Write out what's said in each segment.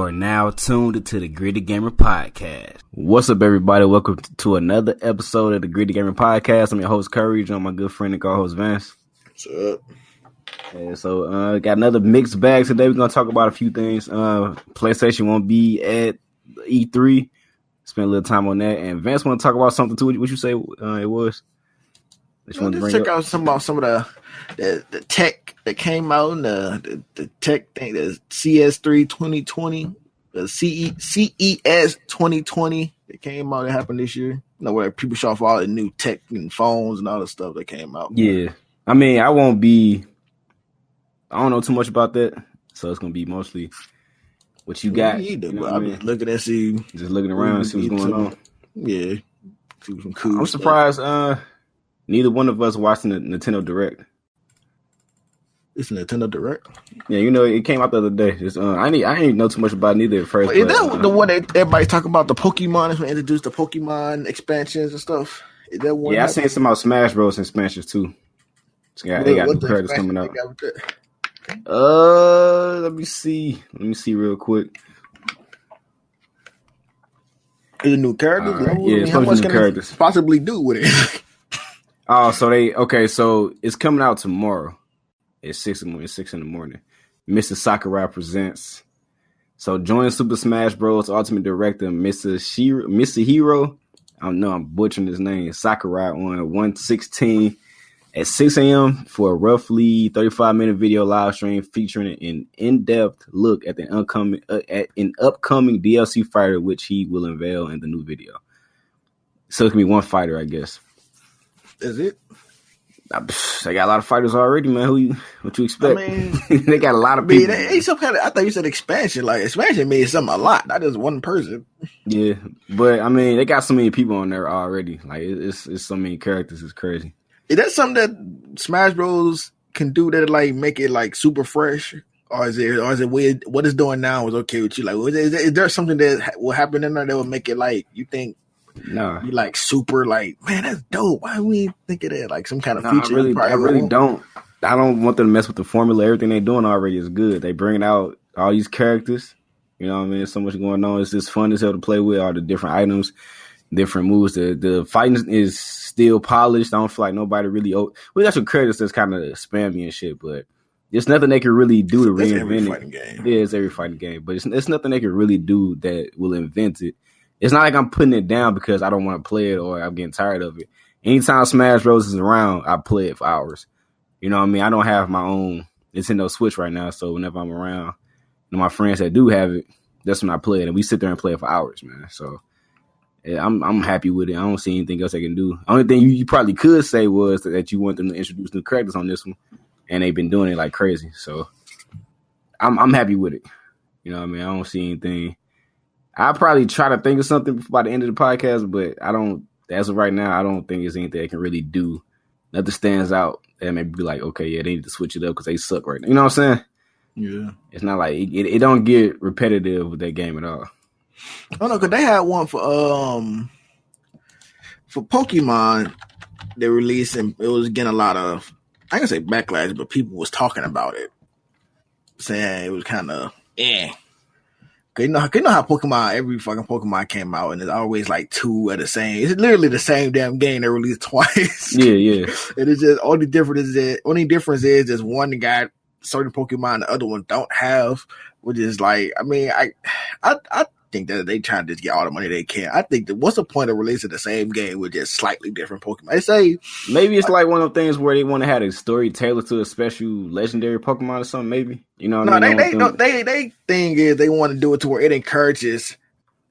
are now tuned to the Gritty Gamer Podcast. What's up, everybody? Welcome to another episode of the Gritty Gamer Podcast. I'm your host, Curry, joined my good friend and co-host, Vance. What's up? And so, got another mixed bag today. We're going to talk about a few things. PlayStation won't be at E3. Spend a little time on that. And Vance want to talk about something, too. What you say it was? Just check out some of the tech that came out and the tech thing, the CS3 2020, the CES 2020 that came out. That happened this year. You know, where people show off all the new tech and phones and all the stuff that came out. Yeah. I mean, I don't know too much about that. So it's going to be mostly what you got. You know I'm just looking at just looking around and see what's going on. Yeah. See some cool I'm surprised neither one of us watching the Nintendo Direct. It's a Nintendo Direct? Yeah, you know, it came out the other day. I didn't know too much about it neither at first. Is that the one that everybody's talking about, the Pokemon, is when they introduced the Pokemon expansions and stuff? Is that one? Yeah, I seen some about Smash Bros. Expansions too. They got new characters coming out. Let me see real quick. Is it new characters? Yeah, it's supposed to be new characters. Possibly do with it. Oh, so it's coming out tomorrow at 6 in the morning. Mr. Sakurai presents. So join Super Smash Bros. Ultimate Director Mr. Hero. I don't know, I'm butchering his name. Sakurai on 1/16 at 6 a.m. for a roughly 35-minute video live stream featuring an in-depth look at an upcoming DLC fighter, which he will unveil in the new video. So it's gonna be one fighter, I guess. Is it? They got a lot of fighters already, man. What you expect? I mean, they got a lot of people. I thought you said expansion. Like, expansion means something a lot, not just one person. Yeah, but I mean, they got so many people on there already. Like, it's so many characters. It's crazy. Is that something that Smash Bros. Can do that, like, make it like super fresh, or is it weird? What it's doing now is okay with you? Like, is there something that will happen in there that will make it like you think? No, you like super like, man, that's dope. Why we think of that? Like some kind of feature. I really don't. I don't want them to mess with the formula. Everything they're doing already is good. They bringing out all these characters. You know what I mean? There's so much going on. It's just fun as hell to play with. All the different items, different moves. The fighting is still polished. I don't feel like nobody really. We got some characters that's kind of spammy and shit, but there's nothing they can really do to reinvent it. Yeah, it's every fighting game, but it's nothing they can really do that will invent it. It's not like I'm putting it down because I don't want to play it or I'm getting tired of it. Anytime Smash Bros. Is around, I play it for hours. You know what I mean? I don't have my own Nintendo Switch right now, so whenever I'm around, my friends that do have it, that's when I play it, and we sit there and play it for hours, man. So yeah, I'm happy with it. I don't see anything else I can do. Only thing you probably could say was that you want them to introduce new characters on this one, and they've been doing it like crazy. So I'm happy with it. You know what I mean? I don't see anything. I'll probably try to think of something by the end of the podcast, but I don't, as of right now, I don't think there's anything they can really do. Nothing stands out and maybe be like, okay, yeah, they need to switch it up because they suck right now. You know what I'm saying? Yeah. It's not like, it don't get repetitive with that game at all. Oh, no, because they had one for Pokemon they released, and it was getting a lot of, I can say backlash, but people was talking about it, saying it was kind of, You know how Pokemon, every fucking Pokemon came out, and it's always like two at the same. It's literally the same damn game they released twice. Yeah. And it's just only difference is just one got certain Pokemon, the other one don't have, which is like, I mean, I think that they trying to just get all the money they can. I think that what's the point of releasing the same game with just slightly different Pokemon? They say maybe it's like one of the things where they want to have a story tailored to a special legendary Pokemon or something. Maybe, you know. They thing is they want to do it to where it encourages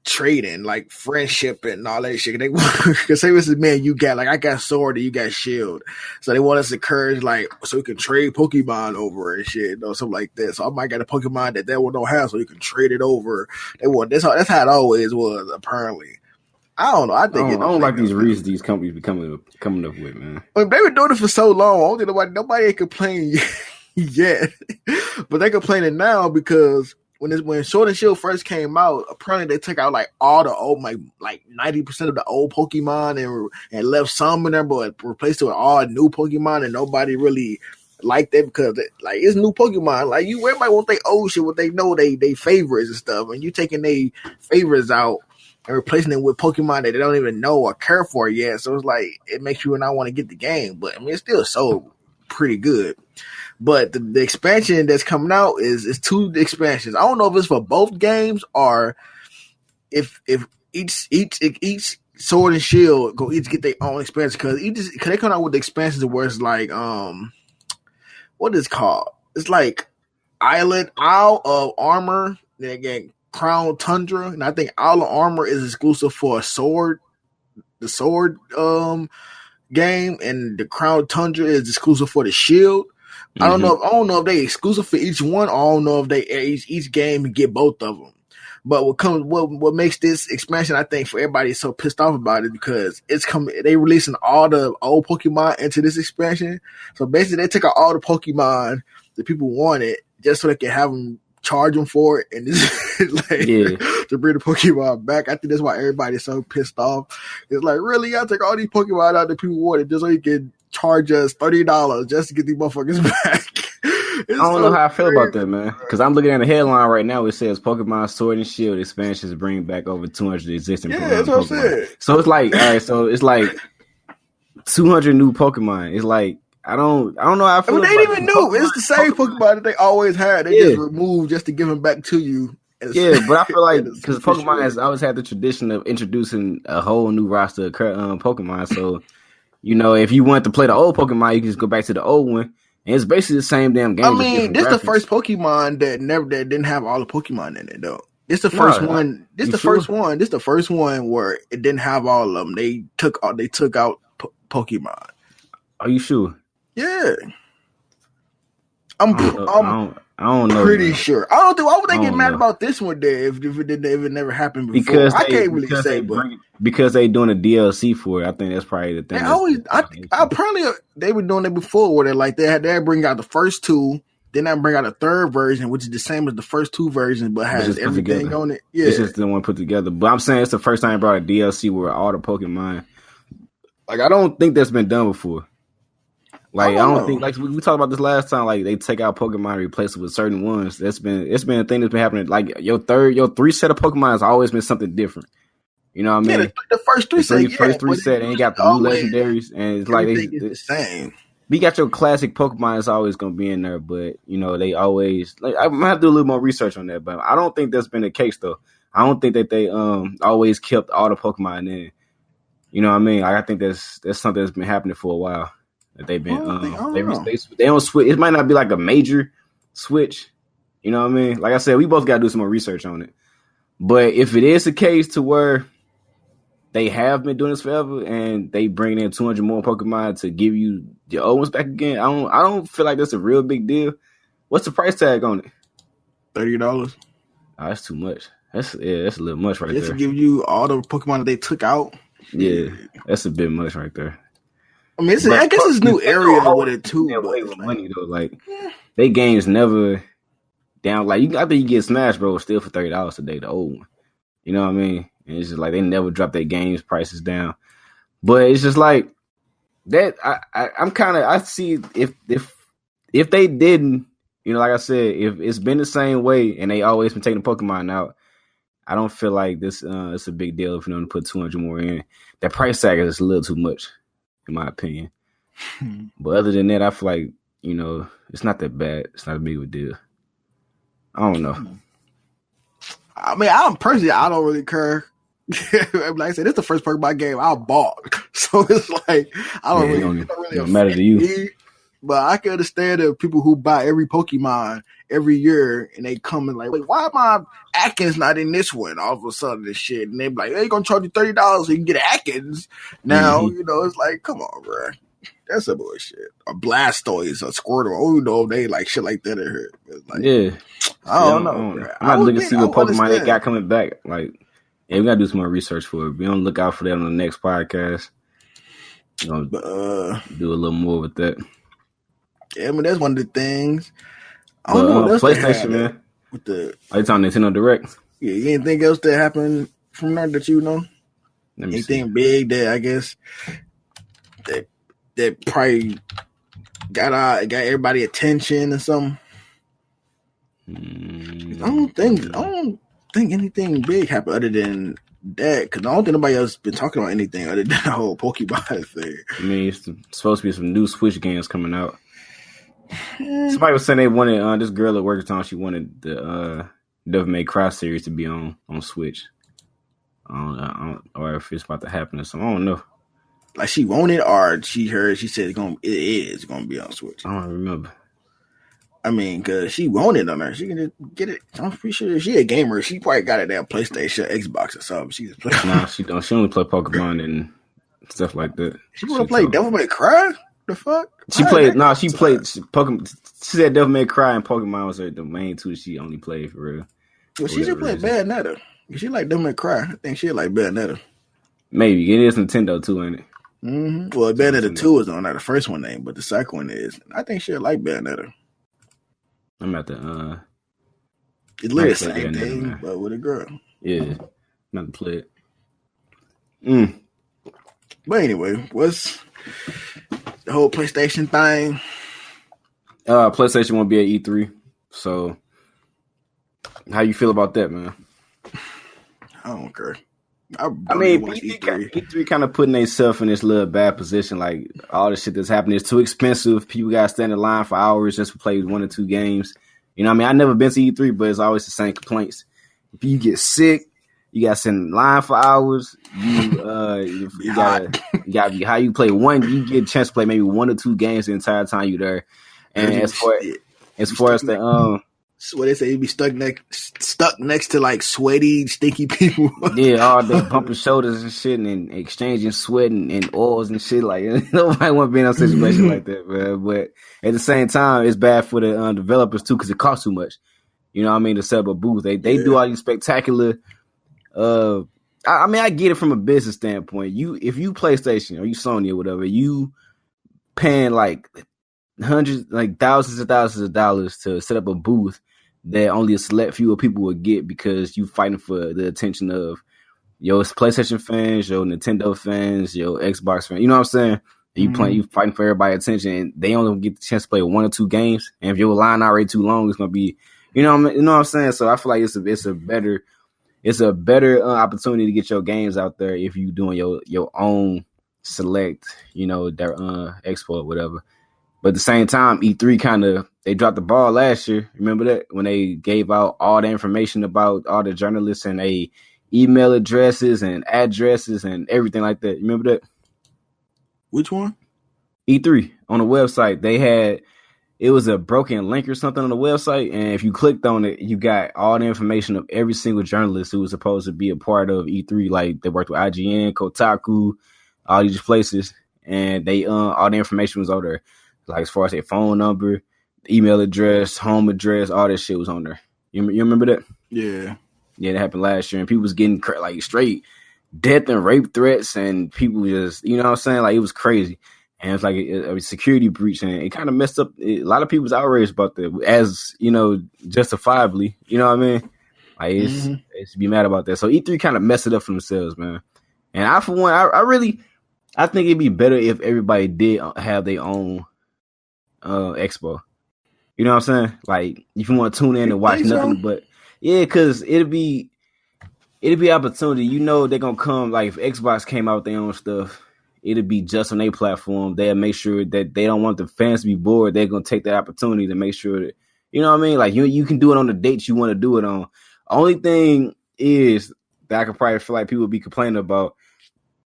trading, like friendship and all that shit. They because say this is man, you got like I got sword and you got shield, so they want us to encourage like so we can trade Pokemon over and shit, something like that. So I might get a Pokemon that one don't have, so you can trade it over. They want that's how it always was apparently. I don't know. I don't like these reasons these companies be coming up with, man. But they've been doing it for so long. I don't think nobody ain't complaining yet, but they complaining now because. When Sword and Shield first came out, apparently they took out like all the old, like 90% of the old Pokemon and left some in there, but replaced it with all new Pokemon, and nobody really like that because like it's new Pokemon. Like everybody wants their old shit, what they know they favorites and stuff, and you taking their favorites out and replacing it with Pokemon that they don't even know or care for yet. So it's like it makes you not want to get the game, but I mean it's still sold pretty good. But the expansion that's coming out is 2 expansions. I don't know if it's for both games or if each Sword and Shield go each get their own expansion because they come out with the expansions where it's like what is it called? It's like Isle of Armor, then again Crown Tundra, and I think Isle of Armor is exclusive for the sword game, and the Crown Tundra is exclusive for the Shield. Mm-hmm. I don't know if they exclusive for each one. I don't know if they each game get both of them. But what makes this expansion, I think, for everybody so pissed off about it because they releasing all the old Pokemon into this expansion. So basically, they took out all the Pokemon that people wanted just so they can have them charge them for it and to bring the Pokemon back. I think that's why everybody's so pissed off. It's like, really, y'all take all these Pokemon out that people wanted just so you can charge us $30 just to get these motherfuckers back. I don't know how I feel about that, man. Because I'm looking at the headline right now. It says Pokemon Sword and Shield expansions bring back over 200 existing Pokemon. That's what I'm saying. So it's like, all right, so it's like 200 new Pokemon. It's like, I don't know how I feel. They ain't even new. It's the same Pokemon that they always had. They just removed just to give them back to you. Yeah, but I feel like because Pokemon has always had the tradition of introducing a whole new roster of Pokemon. So, if you want to play the old Pokemon, you can just go back to the old one. And it's basically the same damn game. I mean, this is the first Pokemon that didn't have all the Pokemon in it though. This the first one. This the first one. This the first one where it didn't have all of them. They took out Pokemon. Are you sure? Yeah. I don't know. Pretty sure. I don't think. Why would they get mad about this one there if it never happened before? Because I can't really say, because they doing a DLC for it. I think that's probably the thing. Apparently they were doing it before where they bring out the first 2, then I bring out a third version, which is the same as the first 2 versions, but has everything on it. Yeah, it's just the one put together. But I'm saying it's the first time they brought a DLC where all the Pokemon. Like I don't think that's been done before. Like I don't think, like we talked about this last time, like they take out Pokemon and replace it with certain ones. It's been a thing that's been happening. Like your 3 set of Pokemon has always been something different. You know what I mean? Yeah, the first three set, and you got the new legendaries, and it's like it's the same. You got your classic Pokemon is always gonna be in there, but they always I'm gonna have to do a little more research on that. But I don't think that's been the case though. I don't think that they always kept all the Pokemon in. You know what I mean? Like, I think that's something that's been happening for a while. That they've been they don't switch. It might not be like a major switch. You know what I mean? Like I said, we both gotta do some more research on it. But if it is the case to where they have been doing this forever and they bring in 200 more Pokemon to give you your old ones back again, I don't feel like that's a real big deal. What's the price tag on it? $30. Oh, that's too much. That's a little much right there. Just to give you all the Pokemon that they took out. Yeah, that's a bit much right there. I mean, I guess it's a new area with it too. But money though, like they games never down. Like I think you get Smash Bros still for $30 today, the old one. You know what I mean? And it's just like they never drop their games prices down. But it's just like that. I'm kind of I see if they didn't, like I said, if it's been the same way and they always been taking Pokemon out, I don't feel like this it's a big deal if you don't put 200 more in. That price tag is a little too much, in my opinion. But other than that, I feel like, it's not that bad. It's not a big of a deal. I don't know. I mean, I don't really care. Like I said, it's the first Pokemon game I bought. So it's like, I don't really matter to you. But I can understand the people who buy every Pokemon every year and they come and like, wait, why my Atkins not in this one all of a sudden and shit? And they be like, hey, gonna charge you $30 so you can get Atkins. Now, it's like, come on, bro. That's some bullshit. A Blastoise, a Squirtle. They like shit like that in here. Like, yeah. I don't know. Bro. I'm looking to see what Pokemon they got coming back. Like, yeah, we gotta do some more research for it. Be on the lookout for that on the next podcast. Do a little more with that. Yeah, I mean that's one of the things. I don't know what else PlayStation, man. With the are you talking Nintendo Direct? Yeah, anything else that happened from that that you know? Anything big that I guess that probably got everybody attention or something. Mm-hmm. I don't think anything big happened other than that, because I don't think nobody else been talking about anything other than the whole Pokemon thing. I mean, it's supposed to be some new Switch games coming out. Somebody was saying they wanted this girl at work time. She wanted the Devil May Cry series to be on Switch. I don't or if it's about to happen or something. I don't know. Like she wanted, or she said it is gonna be on Switch. I don't remember. I mean, cause she wanted on there. She can just get it. I'm pretty sure she a gamer. She probably got a damn PlayStation, Xbox, or something. She just play. Nah, she don't. She only play Pokemon and stuff like that. She want to play Devil May Cry? The fuck? She played. No, she played Pokemon. She said Devil May Cry and Pokemon was the main two she only played for real. Well, she should play Bayonetta. She like Devil May Cry. I think she like Bayonetta. Maybe it is Nintendo too, ain't it? Mm-hmm. Well, Bayonetta 2 is on there. The first one ain't, but the second one is. I think she'll like Bayonetta. I'm at the it's literally the same thing, but with a girl. Yeah, not to play it. But anyway, what's the whole PlayStation thing? PlayStation won't be at E3. So, how you feel about that, man? I don't care. I mean, E3 kind of putting themselves in this little bad position. Like, all the shit that's happening is too expensive. People got to stand in line for hours just to play 1 or 2 games. You know what I mean? I've never been to E3, but it's always the same complaints. If you get sick, you got to stand in line for hours. You gotta be high. You play you get a chance to play maybe 1 or 2 games the entire time you're there. And as far as the so they say you be stuck next to like sweaty, stinky people. Yeah, all day bumping shoulders and shit, and exchanging sweat and oils and shit. Like nobody want to be in a situation like that, man. But at the same time, it's bad for the developers too because it costs too much. You know what I mean? To set up a booth, they do all these spectacular. I mean, I get it from a business standpoint. If you PlayStation or you Sony or whatever, you paying like thousands of dollars to set up a booth that only a select few of people would get because you fighting for the attention of your PlayStation fans, your Nintendo fans, your Xbox fans. You know what I'm saying? You fighting for everybody's attention, and they only get the chance to play 1 or 2 games. And if your line already too long, it's gonna be, you know what I'm saying? So I feel like it's a better opportunity to get your games out there if you doing your own select, their expo or whatever. But at the same time, E3 they dropped the ball last year. Remember that? When they gave out all the information about all the journalists and they email addresses and addresses and everything like that. Remember that? Which one? E3 on the website. It was a broken link or something on the website. And if you clicked on it, you got all the information of every single journalist who was supposed to be a part of E3. Like they worked with IGN, Kotaku, all these places. And they all the information was over there. Like as far as their phone number, email address, home address, all that shit was on there. You remember that? Yeah. Yeah, that happened last year. And people was getting like straight death and rape threats. And people just, you know what I'm saying? Like it was crazy. And it's like a security breach. And it kind of messed up. A lot of people was outraged about that as, justifiably. You know what I mean? Like it's to be mad about that. So E3 kind of messed it up for themselves, man. And I, for one, I think it'd be better if everybody did have their own expo. You know what I'm saying? Like if you want to tune in and watch nothing but because it'd be opportunity. They're gonna come. Like if Xbox came out with their own stuff, it'd be just on their platform. They'll make sure that they don't want the fans to be bored. They're gonna take that opportunity to make sure that you know what I mean. Like you can do it on the dates you want to do it on. Only thing is that I could probably feel like people would be complaining about,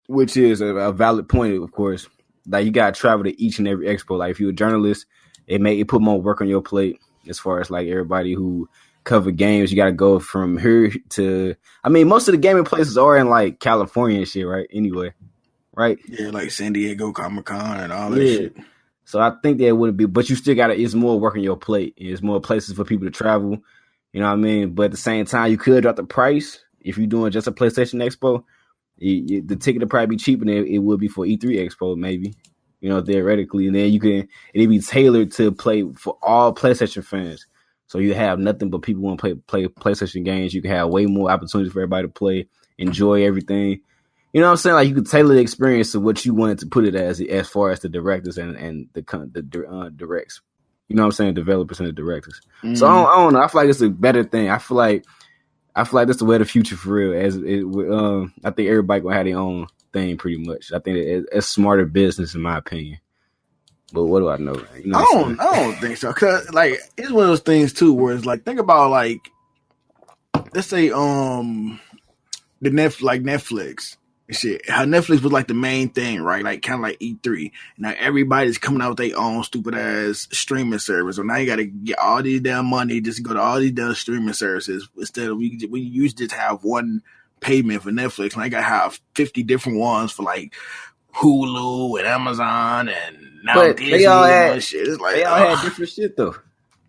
which is a valid point, of course. Like you gotta travel to each and every expo. Like if you're a journalist, it put more work on your plate as far as like everybody who cover games. You gotta go from here to. I mean, most of the gaming places are in like California and shit, right? Anyway, right? Yeah, like San Diego Comic-Con and all that shit. So I think that wouldn't be, but you still it's more work on your plate. It's more places for people to travel. You know what I mean? But at the same time, you could drop the price if you're doing just a PlayStation Expo. The ticket would probably be cheaper than it would be for E3 Expo, maybe, theoretically. And then it'd be tailored to play for all PlayStation fans. So you have nothing but people want to play PlayStation games. You can have way more opportunities for everybody to play, enjoy everything. You know what I'm saying? Like you could tailor the experience to what you wanted to put it as far as the directors and the directs. You know what I'm saying? Developers and the directors. So I don't know. I feel like it's a better thing. I feel like that's the way of the future for real. I think everybody gonna have their own thing pretty much. I think it's smarter business in my opinion. But what do I know? You know I don't think so. Cause like it's one of those things too, where it's like think about like let's say the Netflix. Shit, how Netflix was like the main thing, right? Like kind of like E3. Now everybody's coming out with their own stupid ass streaming service. So now you got to get all these damn money just to go to all these damn streaming services instead of we used to just have one payment for Netflix. And I got to have 50 different ones for like Hulu and Amazon and now but Disney and shit. It's like they all had different shit though.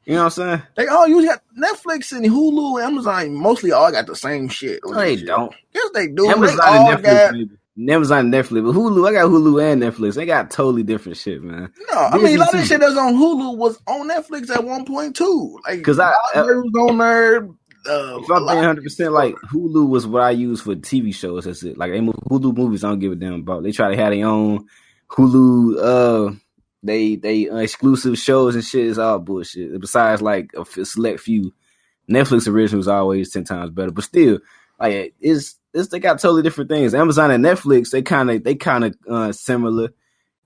You know what I'm saying? They all usually got Netflix and Hulu and Amazon. Mostly all got the same shit. No, they don't. Yes, they do. Amazon and Netflix, Amazon and Netflix, but Hulu. I got Hulu and Netflix. They got totally different shit, man. No, I mean a lot of shit that's on Hulu was on Netflix at one point too. Like because I was on there. If I'm being 100%, like Hulu was what I use for TV shows. That's it. Like Hulu movies, I don't give a damn about. They try to have their own Hulu. They exclusive shows and shit is all bullshit. Besides, like a select few, Netflix original was always 10 times better. But still, like they got totally different things. Amazon and Netflix, they kind of similar.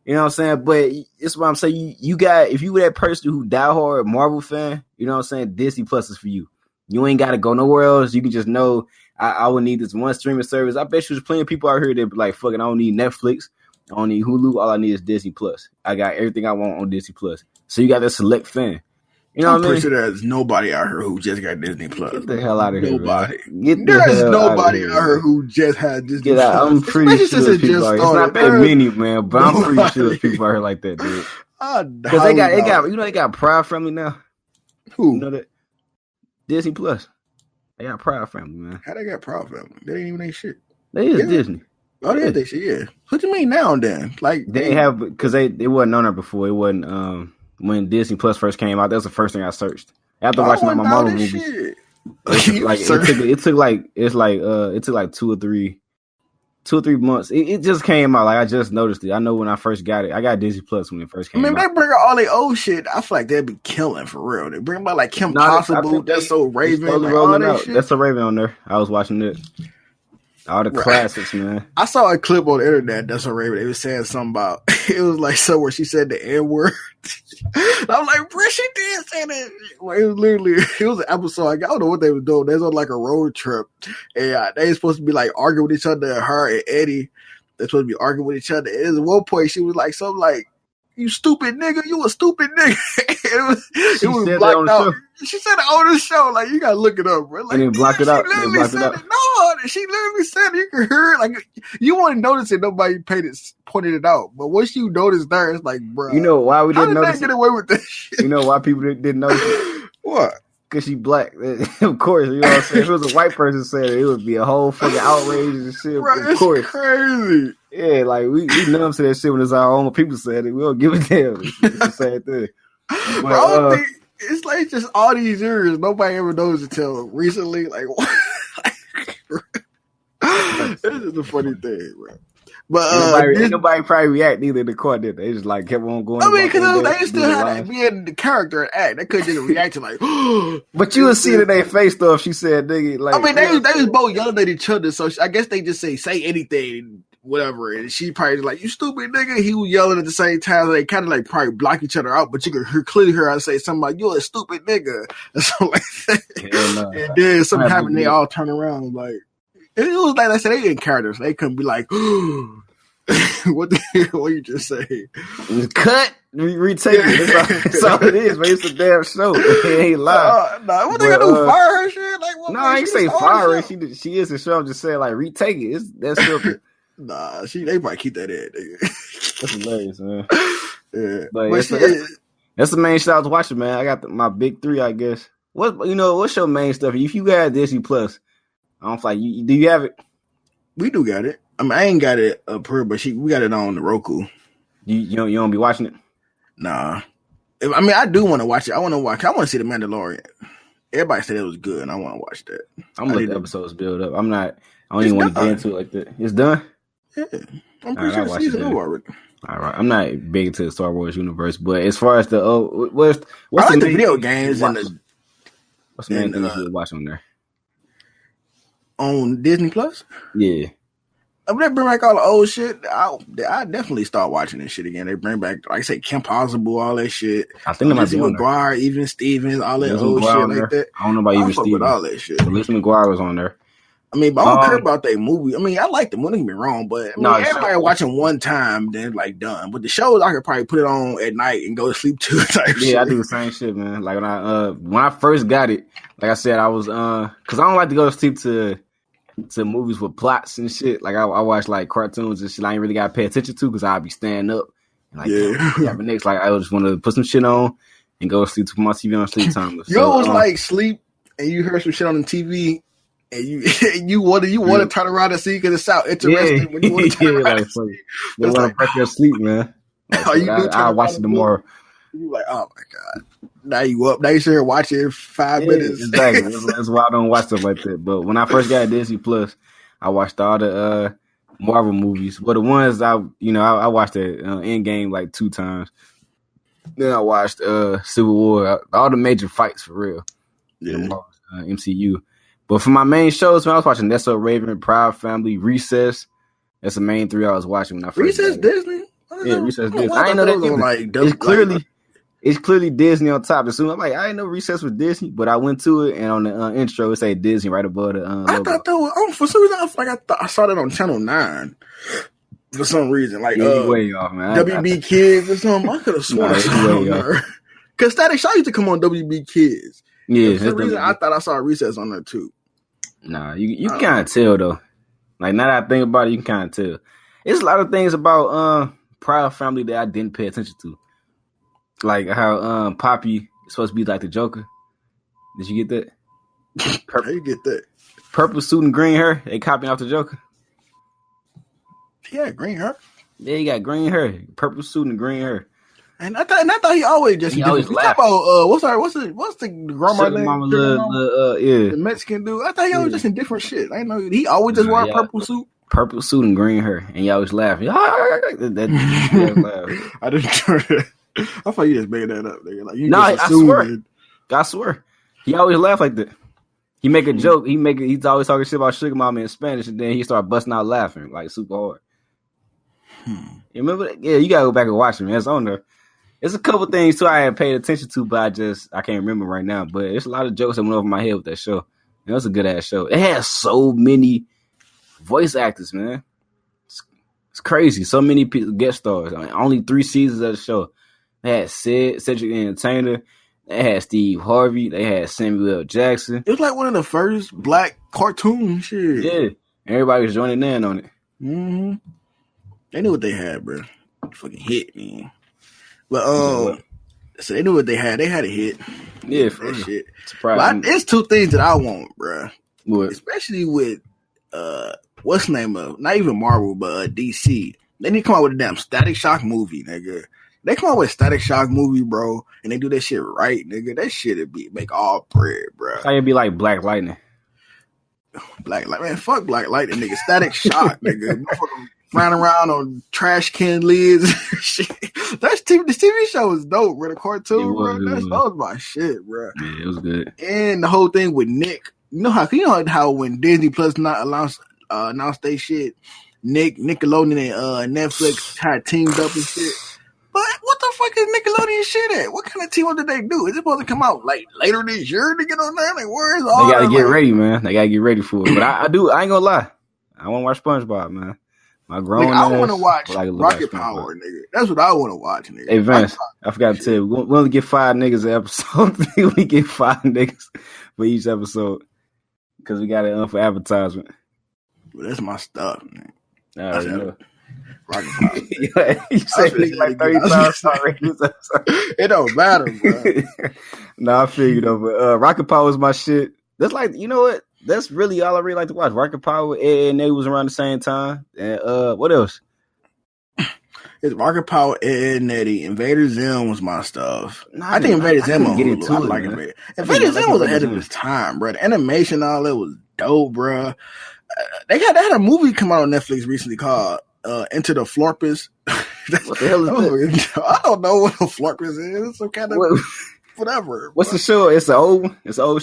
You know what I'm saying? But it's what I'm saying. You got if you were that person who diehard Marvel fan, you know what I'm saying. Disney Plus is for you. You ain't got to go nowhere else. You can just know I would need this one streaming service. I bet you there's plenty of people out here that be like, fucking, I don't need Netflix. I don't need Hulu. All I need is Disney Plus. I got everything I want on Disney Plus. So you got that select fan. You know what I mean? I'm pretty sure there's nobody out here who just got Disney Plus. Get the hell out of here. Nobody. There's nobody out here who just had Disney Plus. I'm pretty sure people are. It's not that many, man, but I'm pretty sure there's people out here like that, dude. Because they got Pride Family now. Who? You know that? Disney Plus. They got Pride Family, man. How they got Pride Family? They ain't even they shit. They is Disney. Oh, yeah, they shit, yeah. What you mean now then? Like they have because they wasn't on there before. It wasn't when Disney Plus first came out. That's the first thing I searched after watching all my Marvel movies. It took like 2 or 3 months. It just came out. Like I just noticed it. I know when I first got it. I got Disney Plus when it first came out. I mean, they bring out all their old shit. I feel like they'd be killing for real. They bring about like Kim Possible. That's so Raven. Like, all that shit. That's a Raven on there. I was watching it. All the classics, man. I saw a clip on the internet. That's what Raven. They was saying something about. It was like somewhere she said the N word. I'm like, bro, she did say that. Like, it was literally. It was an episode. Like, I don't know what they was doing. They was on like a road trip, and they was supposed to be like arguing with each other. Her and Eddie, they're supposed to be arguing with each other. And at one point, she was like, something like, "You stupid nigga, you a stupid nigga." it was blocked out. She said it on the show. Like, you gotta look it up, bro. Like, and then block it out. They blocked it out. No, she literally said it. You can hear it. Like, you wouldn't notice it. Nobody pointed it out. But once you notice there, it's like, bro. You know why we didn't notice? How did they get away with this shit? You know why people didn't notice it? What? Because she black. Of course, you know what I'm saying? If it was a white person saying it, it would be a whole fucking outrage and shit. Bro, of course. It's crazy. Yeah, like we numb to that shit when it's our own people said it. We don't give a damn. It's the same thing. But, bro, I don't think it's like just all these years, nobody ever knows until recently. Like, what? This is a funny thing, bro. But nobody probably react either in the court, did they? Just like kept on going. I mean, because they still had to be in the character and act. They couldn't just react to like. But you would see it in their face though if she said, "Nigga." Like, I mean, they was both yelling at each other, so I guess they just say anything, whatever. And she probably like, "You stupid nigga." He was yelling at the same time. So they kind of like probably block each other out, but you could clearly hear her say something like, "You're a stupid nigga," and something like that. And then something happened. They all turn around like. It was like I said, they in characters. They couldn't be like, what you just say? Cut, retake it. That's all it is, man. It's a damn show. It ain't live. What they gonna do? Fire her shit? Like, what? No, I ain't say fire her. She is a show. I'm just saying, like, retake it. That's simple. Nah, they probably keep that in. That's hilarious, man. Yeah, but that's the main shit I was watching, man. I got my big 3, I guess. What's your main stuff? If you got Disney Plus. I don't feel like do you have it? We do got it. I mean, I ain't got it up here, but we got it on the Roku. You don't be watching it? Nah. I mean, I do want to watch it. I want to see The Mandalorian. Everybody said it was good, and I want to watch that. I'm gonna let the episodes build up. I don't even want to get into it like that. It's done? Yeah, I'm All right, pretty I sure the watched it season then. over already. All right, I'm not big into the Star Wars universe, but as far as the what's I the like the main video thing you games watch? What's the main and thing you watch on there? on Disney Plus. Yeah, If they bring back all the old shit, I definitely start watching this shit again. They bring back, like I say, Kim Possible, all that shit. I think it might Lizzie be on there. McGuire, even Stevens, all that Lizzie old McGuire shit on like there. that. I don't know about I even fuck with Steven. all that shit. Lizzie McGuire was on there. I mean, but I don't care about that movie. I mean, I like the movie, don't get me wrong, but I mean, No, everybody watching one time, then like done. But the shows, I could probably put it on at night and go to sleep to type shit. Yeah, I do the same shit, man. Like when I first got it, like I said, I was because I don't like to go to sleep to movies with plots and shit. Like I watch like cartoons and shit. I ain't really gotta pay attention to because I'll be standing up and like yeah. Next, like I just want to put some shit on and go to sleep to put my TV on sleep timer. You always like sleep and you heard some shit on the TV. And you want to turn around and see because it sounds interesting when you want to turn around and see. You want to break your sleep, man. Like, so you do I watch it tomorrow. You like, oh my god! Now you up? Now you sitting here watching 5 minutes. Exactly. That's why I don't watch stuff like that. But when I first got Disney Plus, I watched all the Marvel movies. Well, the ones I watched the Endgame like 2 times. Then I watched Civil War, all the major fights for real. Yeah, Marvel, MCU. But for my main shows, man, I was watching That's So Raven, Proud Family, Recess. That's the main 3 I was watching when I first Recess Disney. Yeah, Recess Disney. I didn't know that. It's clearly Disney on top. As soon I'm like, I didn't know Recess was Disney, but I went to it and on the intro it said Disney right above the logo. I thought that was for some reason I saw that on Channel 9 for some reason. Like way off, man. WB Kids or something. I could have sworn I saw it on there. Because Static Shock used to come on WB Kids. Yeah, for some reason I thought I saw Recess on there too. Nah, you can kind of tell though. Like now that I think about it, you can kind of tell. It's a lot of things about Proud Family that I didn't pay attention to. Like how Poppy is supposed to be like the Joker. Did you get that? How you get that? Purple suit and green hair. They copying off the Joker. He had green hair. Yeah, he got green hair. Purple suit and green hair. And I thought he always just always laughed. What's the grandma name? The Mexican dude. I thought he always just in different shit. I know he always just wore a purple suit. Purple suit and green hair, and he always laugh. I didn't. I thought you just made that up. Nigga. Like I swear, he always laugh like that. He make a joke. He's always talking shit about Sugar Mama in Spanish, and then he start busting out laughing like super hard. You remember that? Yeah, you gotta go back and watch it, man. It's on there. There's a couple things too I hadn't paid attention to, but I can't remember right now. But there's a lot of jokes that went over my head with that show. It was a good ass show. It had so many voice actors, man. It's crazy. So many guest stars. I mean, only 3 seasons of the show. They had Cedric the Entertainer. They had Steve Harvey. They had Samuel L. Jackson. It was like one of the first black cartoon shit. Yeah, everybody was joining in on it. Mm-hmm. They knew what they had, bro. Fucking hit, man. But so they knew what they had. They had a hit. Yeah, for that shit. Surprising. There's 2 things that I want, bro. What? Especially with what's the name of not even Marvel, but DC. They need to come out with a damn Static Shock movie, nigga. They come out with a Static Shock movie, bro, and they do that shit right, nigga. That shit'd make all bread, bro. How you be like Black Lightning? Black Lightning, man, fuck Black Lightning, nigga. Static Shock, nigga. Running around on trash can lids. Shit. This TV show was dope, bro. The cartoon, bro. That was my shit, bro. Yeah, it was good. And the whole thing with Nick. You know how when Disney Plus not announced they shit, Nickelodeon and Netflix had teamed up and shit. But what the fuck is Nickelodeon shit at? What kind of team up did they do? Is it supposed to come out like later this year to get on there? Like where's all? They gotta get ready, man. They gotta get ready for it. But I ain't gonna lie. I want to watch SpongeBob, man. My grown I want to watch Rocket Power, nigga. That's what I want to watch, nigga. Hey, Vince, I forgot to tell you. We only get 5 niggas an episode. We get 5 niggas for each episode because we got it for advertisement. Well, that's my stuff, man. I already know. Rocket Power. You said it like 30 times already. It don't matter, bro. I figured though, but Rocket Power is my shit. That's like, you know what? That's really all I really like to watch. Rocket Power, Ed and they was around the same time. And what else? It's Rocket Power, Ed and Eddie. Invader Zim was my stuff. I think Invader Zim was Invader Zim was ahead of his time, bro. The animation, all that was dope, bro. they had a movie come out on Netflix recently called Enter the Florpus. What the hell is that? I don't know what a Florpus is. Some kind of whatever. What's the show? It's an old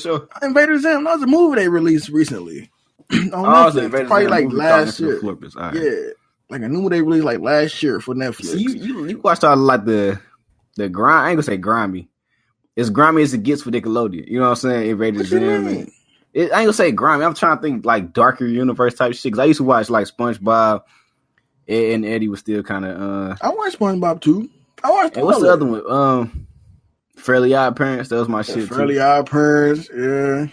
show. Invader Zim. That was a movie they released recently on Netflix. Probably like last year. Right. Yeah, like a new one they released like last year for Netflix. So you watched all like the grind. I ain't gonna say grimy. It's grimy as it gets for Nickelodeon. You know what I'm saying? Invader Zim. I ain't gonna say grimy. I'm trying to think like darker universe type shit. Cause I used to watch like SpongeBob. Ed and Eddie was still kind of. I watched SpongeBob too. I watched. What's the other one? Fairly Odd Parents. That was my shit. Fairly Odd Parents. Yeah.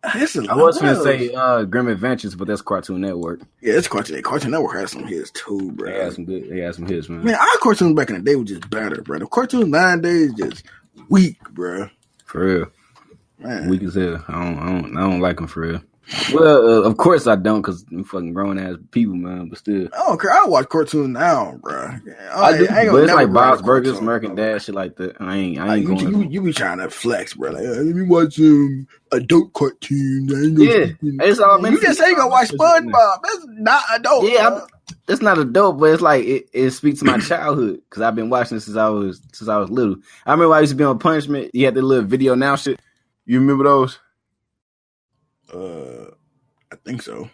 I was going to say Grim Adventures, but that's Cartoon Network. Yeah, it's Cartoon. Cartoon Network has some hits too, bro. They had some hits, man. Man, our cartoons back in the day were just better, bro. The cartoons nowadays just weak, bro. For real, man. Weak as hell. I don't like them for real. Well, of course I don't, cause I'm fucking grown ass people, man. But still, I don't care. I watch cartoons now, bro. I do, but it's like Bob's Burgers, American Dad, shit like that. I ain't going. You be trying to flex, bro. Like, let me watch adult cartoons. It's all. You just say you gonna watch SpongeBob. That's not adult. Yeah, it's not adult, but it's like it speaks to my childhood because I've been watching since I was little. I remember I used to be on Punishment. You had the little video now shit. You remember those? I think so.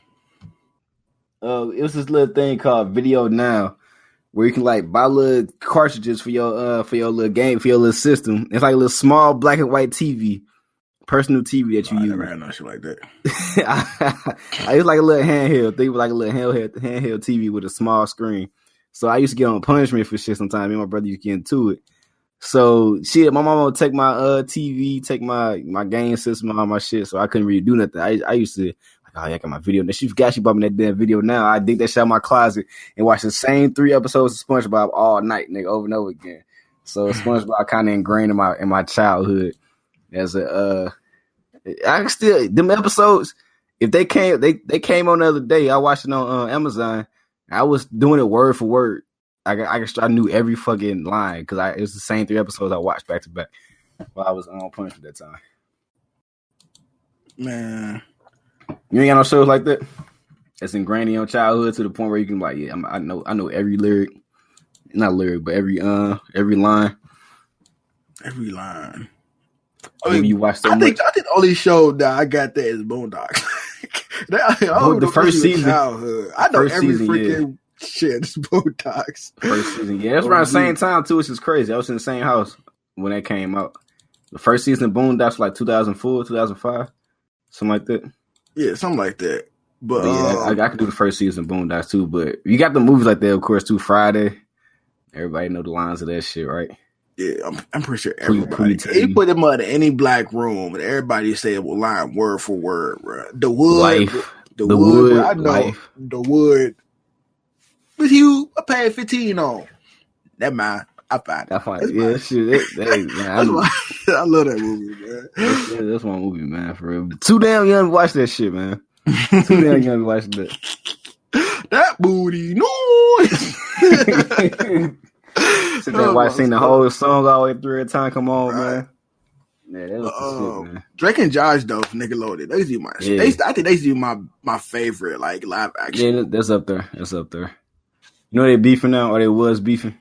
It was this little thing called Video Now, where you can like buy little cartridges for your little game, for your little system. It's like a little small black and white TV, personal TV that you use. I never had no shit like that. I used like a little handheld thing, like a little handheld TV with a small screen. So I used to get on Punishment for shit sometimes. Me and my brother used to get into it. So shit, my mama would take my TV, take my game system, all my shit. So I couldn't really do nothing. I used to like, oh yeah, I got my video. Now she forgot she bought me that damn video. Now I dig that shit out of my closet and watch the same 3 episodes of SpongeBob all night, nigga, over and over again. So SpongeBob kind of ingrained in my childhood as a. I can still them episodes. If they came on the other day. I watched it on Amazon. I was doing it word for word. I knew every fucking line because it was the same 3 episodes I watched back to back while I was on Punch at that time. Man, you ain't got no shows like that that's ingrained in your childhood to the point where you can like, yeah, I know every lyric, not lyric, but every line. Every line. I mean, you watch so much. I think the only show that I got there is Boondocks. The first season. Childhood. I know every freaking. Shit, it's Boondocks. First season, yeah, that's around the same time too, which is crazy. I was in the same house when that came out. The first season of Boondocks was like 2004, 2005, something like that. Yeah, something like that. But yeah, I could do the first season of Boondocks too. But you got the movies like that, of course, too. Friday, everybody know the lines of that shit, right? Yeah, I'm pretty sure everybody. You put them in any black room, and everybody say it will line word for word, bro. The wood, life, the wood. I know life. The wood. With you, I paid 15 on. Never mind. I find it. Yeah, shit. Man, I love that movie, man. That's one movie, man, for real. Too damn young to watch that shit, man. Too damn young to watch that. That booty noise. Sit there watch, sing the whole song all the way through every time. Come on, man. Yeah, that was the shit, man. Drake and Josh though, for Nickelodeon, they used to do my shit. I think they used to do my favorite like live action. Yeah, that's up there. That's up there. You know they beefing now, or they was beefing?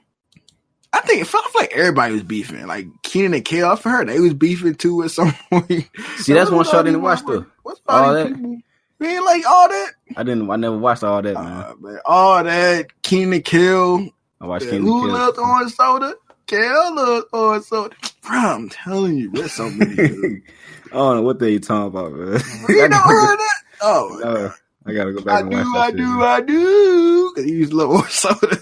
I feel like everybody was beefing. Like Kenan and Kel, for her, they was beefing too at some point. See, that's one show I didn't watch though. What's all that? People? You ain't like all that? I never watched all that, man. All that Kenan and Kel. I watched Kenan and Who Kel. loves orange soda? Kel loves orange soda. Bro, I'm telling you, there's so many. I don't know what they talking about, man. You never heard that? Oh, no. I gotta go back and watch that. I do. Because he used to love orange soda.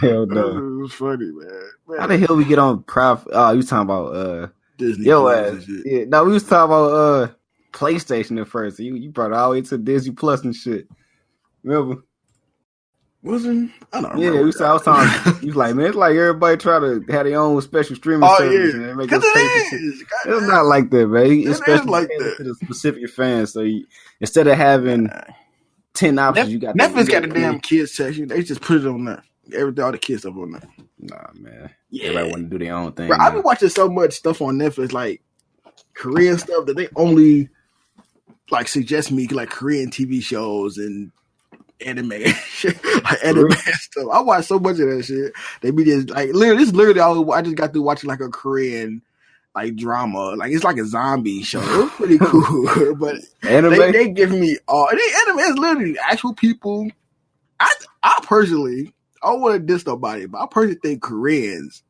Hell no. It was funny, man. How the hell we get on Prof? Oh, you was talking about Disney. Yo ass. Yeah, no, we was talking about PlayStation at first. You brought it all the way to Disney Plus and shit. Remember? Wasn't? I don't know. Yeah, I was talking. You was like, man, it's like everybody try to have their own special streaming service and make us pay for shit. It's not like that, man. Especially like that. To the specific fans. So instead of having 10 options, you got Netflix got a damn kids section. They just put it on there. All the kids stuff on there. Nah, man. Yeah. Everybody want to do their own thing. Bro, I've been watching so much stuff on Netflix, like Korean stuff that they only like suggest me like Korean TV shows and anime, like anime stuff. I watch so much of that shit. They be just like literally. This is literally all I just got through watching like a Korean like drama. Like it's like a zombie show. It was pretty cool, but they give me all. Anime is literally actual people. I personally, I don't want to diss nobody, but I personally think Koreans,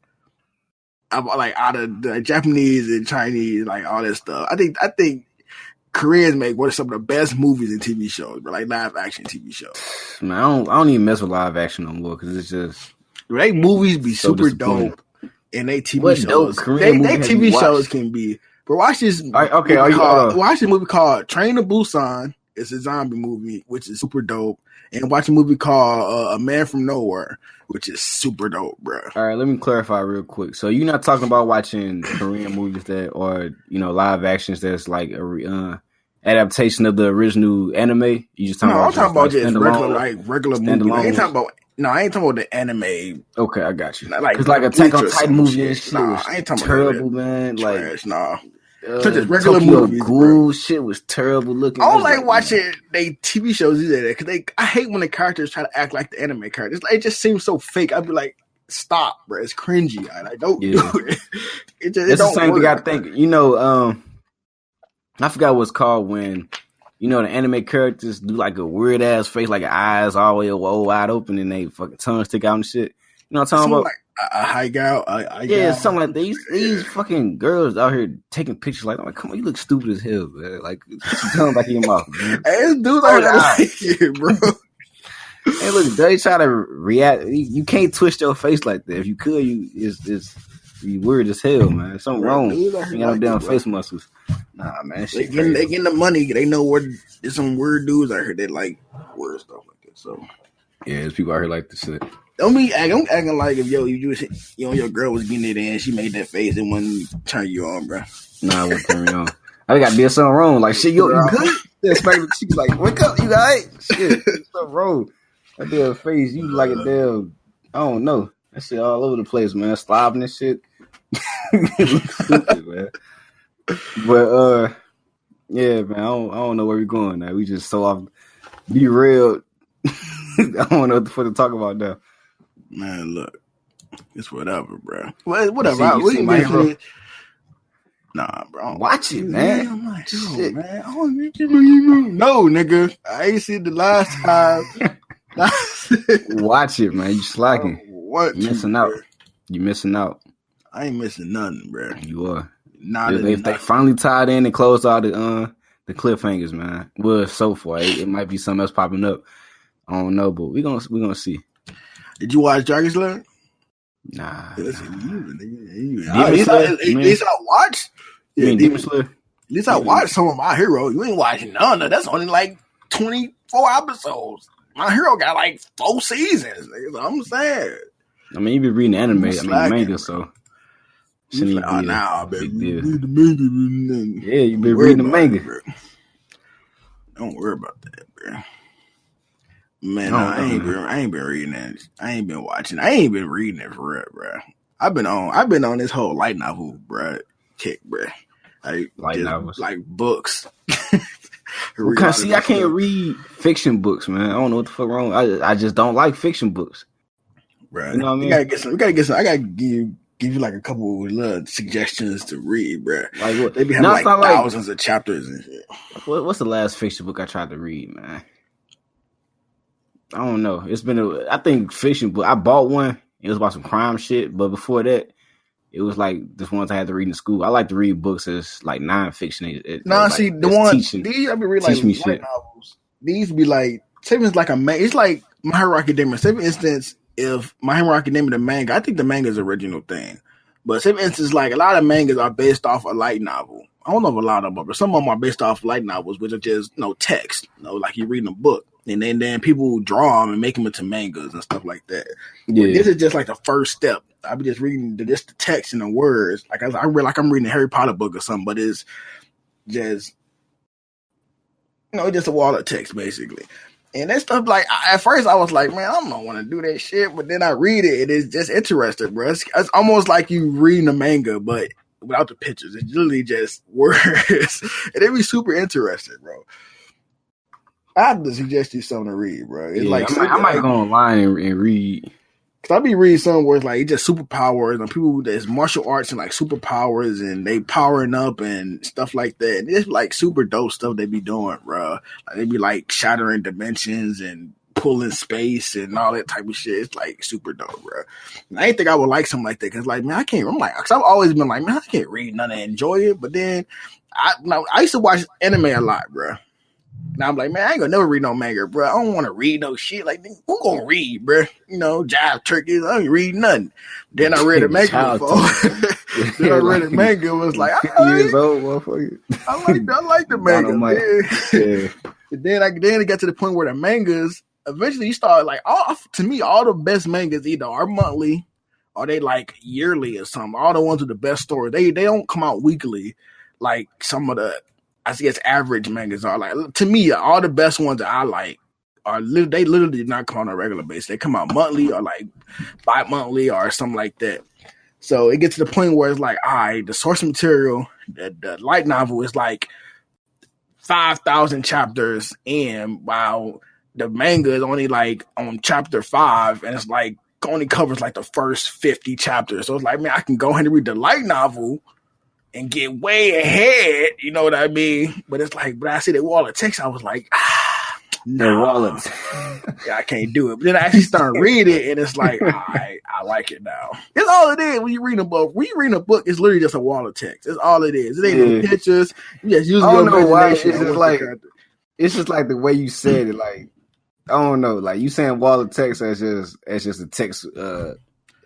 like out of the Japanese and Chinese, like all that stuff. I think Koreans make one of some of the best movies and TV shows, but like live action TV shows. Man, I don't even mess with live action no more because it's just they movies be so super dope, and they TV what shows. They TV shows can be. But watch this. Watch this movie called Train to Busan. It's a zombie movie, which is super dope. And watch a movie called A Man from Nowhere, which is super dope, bro. All right, let me clarify real quick. So you're not talking about watching Korean movies that, or live actions that's like a adaptation of the original anime? You just talking I'm about talking about just regular movies. I ain't talking about the anime. Okay, I got you. Because like Attack on Titan movie and shit was I ain't talking terrible, about man. Trash, like, just regular Tokyo movies, Ghoul shit was terrible looking. I don't like watching they TV shows either because I hate when the characters try to act like the anime characters. Like, it just seems so fake. I'd be like, stop, bro. It's cringy. I don't do it. It's the same thing. I think I forgot what it's called when the anime characters do like a weird ass face, like eyes all the way wide open and they fucking tongue stick out and shit. You know what I'm talking about? Like a high gal. Something like these fucking girls out here taking pictures. Like, I'm like, come on, you look stupid as hell, man. Like, put your tongue back in your mouth, man. Hey, this dude out here like you, bro. Hey, look, they try to react. You can't twist your face like that. If you could, you weird as hell, man. Something wrong. You got no damn face muscles. Nah, man. They getting the money. They know there's some weird dudes out here that like weird stuff like that. So yeah, there's people out here like this shit. Don't acting like if your girl was getting it in, she made that face and wouldn't turn you on, bro. Nah, it wouldn't turn me on. I got to do something wrong. Like, shit, you good? She's like, wake up, you alright? Shit, something wrong. That damn face, you like a damn, I don't know. That shit all over the place, man. Slobbing and shit. Stupid, man. But yeah, man. I don't know where we're going now. We just so off. Be real. I don't know what the fuck to talk about now. Man, look, it's whatever, bro. Whatever. You see my hero? Nah, bro. Watch it, man. I'm like, shit, man. No, nigga. I ain't seen the last time. Watch it, man. You slacking. What? You missing out. You missing out. I ain't missing nothing, bro. You are. If they finally tied in and closed all the cliffhangers, man. Well, so far it might be something else popping up. I don't know, but we're gonna see. Did you watch Dragon Slayer? Nah. Listen, at least I watched. You mean Demon Slayer? At least I watched some of My Hero. You ain't watching none of that's only like 24 episodes. My Hero got like 4 seasons. I'm saying. I mean, you be reading anime, manga, so. Nah, baby. Yeah, you be reading the manga. Don't worry about that, bro. Man, I ain't been reading that. I ain't been watching. I ain't been reading it for real, bro. I've been on this whole light novel, bro. Kick, bro. Like light novels, like books. See, I can't read fiction books, man. I don't know what the fuck wrong. I just don't like fiction books, bro. You know what I mean? We gotta get some. I gotta give you like a couple of little suggestions to read, bro. Like what? They be having like thousands of chapters and shit. What's the last fiction book I tried to read, man? I don't know. It's been I think fiction book. I bought one. It was about some crime shit, but before that, it was like this ones I had to read in school. I like to read books as like nonfiction. See the one these I be reading like light novels. These be like say it's like it's like My Hero Academia. Say for instance, if My Hero Academia the manga, I think the manga is the original thing. But say for instance, like a lot of mangas are based off a light novel. I don't know if a lot of them, but some of them are based off light novels, which are just text. Like you're reading a book. And then people draw them and make them into mangas and stuff like that. Yeah. This is just like the first step. I'll be just reading just the text and the words. Like I read like I'm reading a Harry Potter book or something, but it's just just a wall of text basically. And that stuff like at first I was like, man, I don't want to do that shit. But then I read it, and it's just interesting, bro. It's almost like you reading a manga, but without the pictures. It's literally just words, and it'd be super interesting, bro. I have to suggest you something to read, bro. It's like I might go online and read. Cause I be reading some where it's like it's just superpowers and people that's martial arts and like superpowers and they powering up and stuff like that. And it's like super dope stuff they be doing, bro. Like they be like shattering dimensions and pulling space and all that type of shit. It's like super dope, bro. And I didn't think I would like something like that because like, man, I can't. I'm like, cause I've always been like, man, I can't read none and enjoy it. But then I used to watch anime a lot, bro. Now I'm like, man, I ain't gonna never read no manga, bro. I don't want to read no shit. Like, who gonna read, bro? You know, jive turkeys. I ain't read nothing. Then I read a manga before. Then I read a manga and was like, years old, motherfucker. I like the manga. And then it got to the point where the mangas eventually you start like, to me, all the best mangas either are monthly or they like yearly or something. All the ones with the best story, they don't come out weekly like some of the. I guess average mangas are like, to me, all the best ones that I like are they literally did not come on a regular basis. They come out monthly or like bi-monthly or something like that. So it gets to the point where it's like, all right, the source material, the light novel is like 5,000 chapters in, while the manga is only like on chapter 5, and it's like only covers like the first 50 chapters. So it's like, man, I can go ahead and read the light novel and get way ahead, you know what I mean? But it's like, but I see that wall of text, I was like, no wallets. Yeah, I can't do it. But then I actually started reading it, and it's like, I like it now. It's all it is when you read a book. When you read a book, it's literally just a wall of text. It's all it is. It ain't no pictures. You just use your imagination. It's just like the way you said it. Like, I don't know. Like you saying wall of text as just a text.